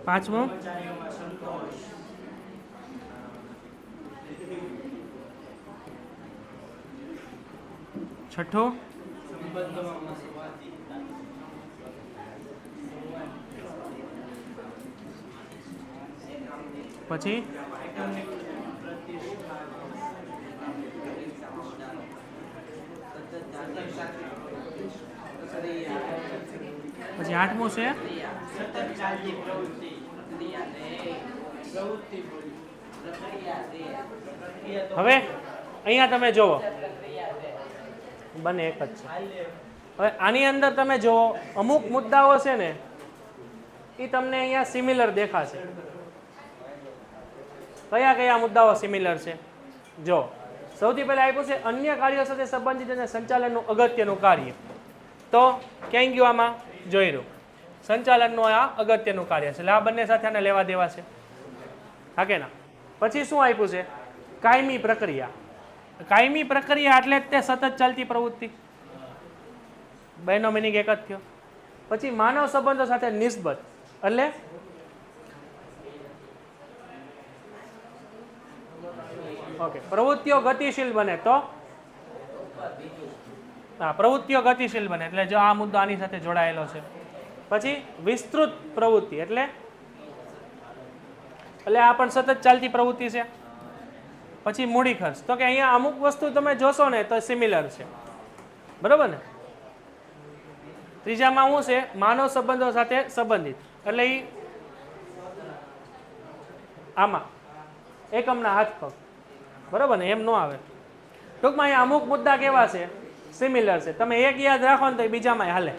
પાંચમું છઠ્ઠું પછી પછી આઠમું છે હવે અહીંયા તમે જુઓ બંને એક જ છે હવે આની અંદર તમે જુઓ અમુક મુદ્દાઓ છે ને એ તમને અહીંયા સિમિલર દેખાશે કયા કયા મુદ્દાઓ સિમિલર છે જો સૌથી પહેલા આપ્યું છે અન્ય કાર્યો સાથે સંબંધિત અને સંચાલનનું અગત્યનું કાર્ય તો ક્યાંય ગયું આમાં જોઈ રહ્યું સંચાલનનું આ અગત્યનું કાર્ય છે એટલે આ બંને સાથે આને લેવા દેવા છે હા કે ના પછી શું આપ્યું છે કાયમી પ્રક્રિયા એટલે જ તે સતત ચાલતી પ્રવૃત્તિ બેનો મિનિંગ એક જ થયો પછી માનવ સંબંધો સાથે નિસ્બત એટલે ઓકે પ્રવૃત્તિઓ ગતિશીલ બને તો હા પ્રવૃત્તિઓ ગતિશીલ બને એટલે જો આ મુદ્દો આની સાથે જોડાયેલો છે પછી વિસ્તૃત પ્રવૃત્તિ એટલે આ પણ સતત ચાલતી પ્રવૃત્તિ છે પછી મૂડી ખર્ચ તો કે અહીંયા અમુક વસ્તુ તમે જોશો ને તો સિમિલર છે બરોબર ને ત્રીજામાં શું છે માનવ સંબંધો સાથે સંબંધિત એટલે એ આમાં એકમના હાથ પગ બરોબર ને એમ ન આવે ટૂંકમાં અહીંયા અમુક મુદ્દા કેવા છે સિમિલર છે તમે એક યાદ રાખો ને તો બીજામાં હાલે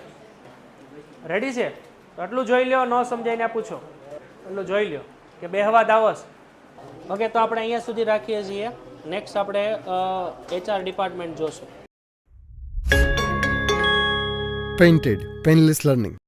રેડી છે તો એટલું જોઈ લ્યો ન સમજાઈને પૂછો એટલું જોઈ લ્યો કે બેહવા દાવસ ઓકે તો આપણે અહીંયા સુધી રાખીએ છીએ નેક્સ્ટ આપણે HR ડિપાર્ટમેન્ટ જોશું Painted Painless Learning.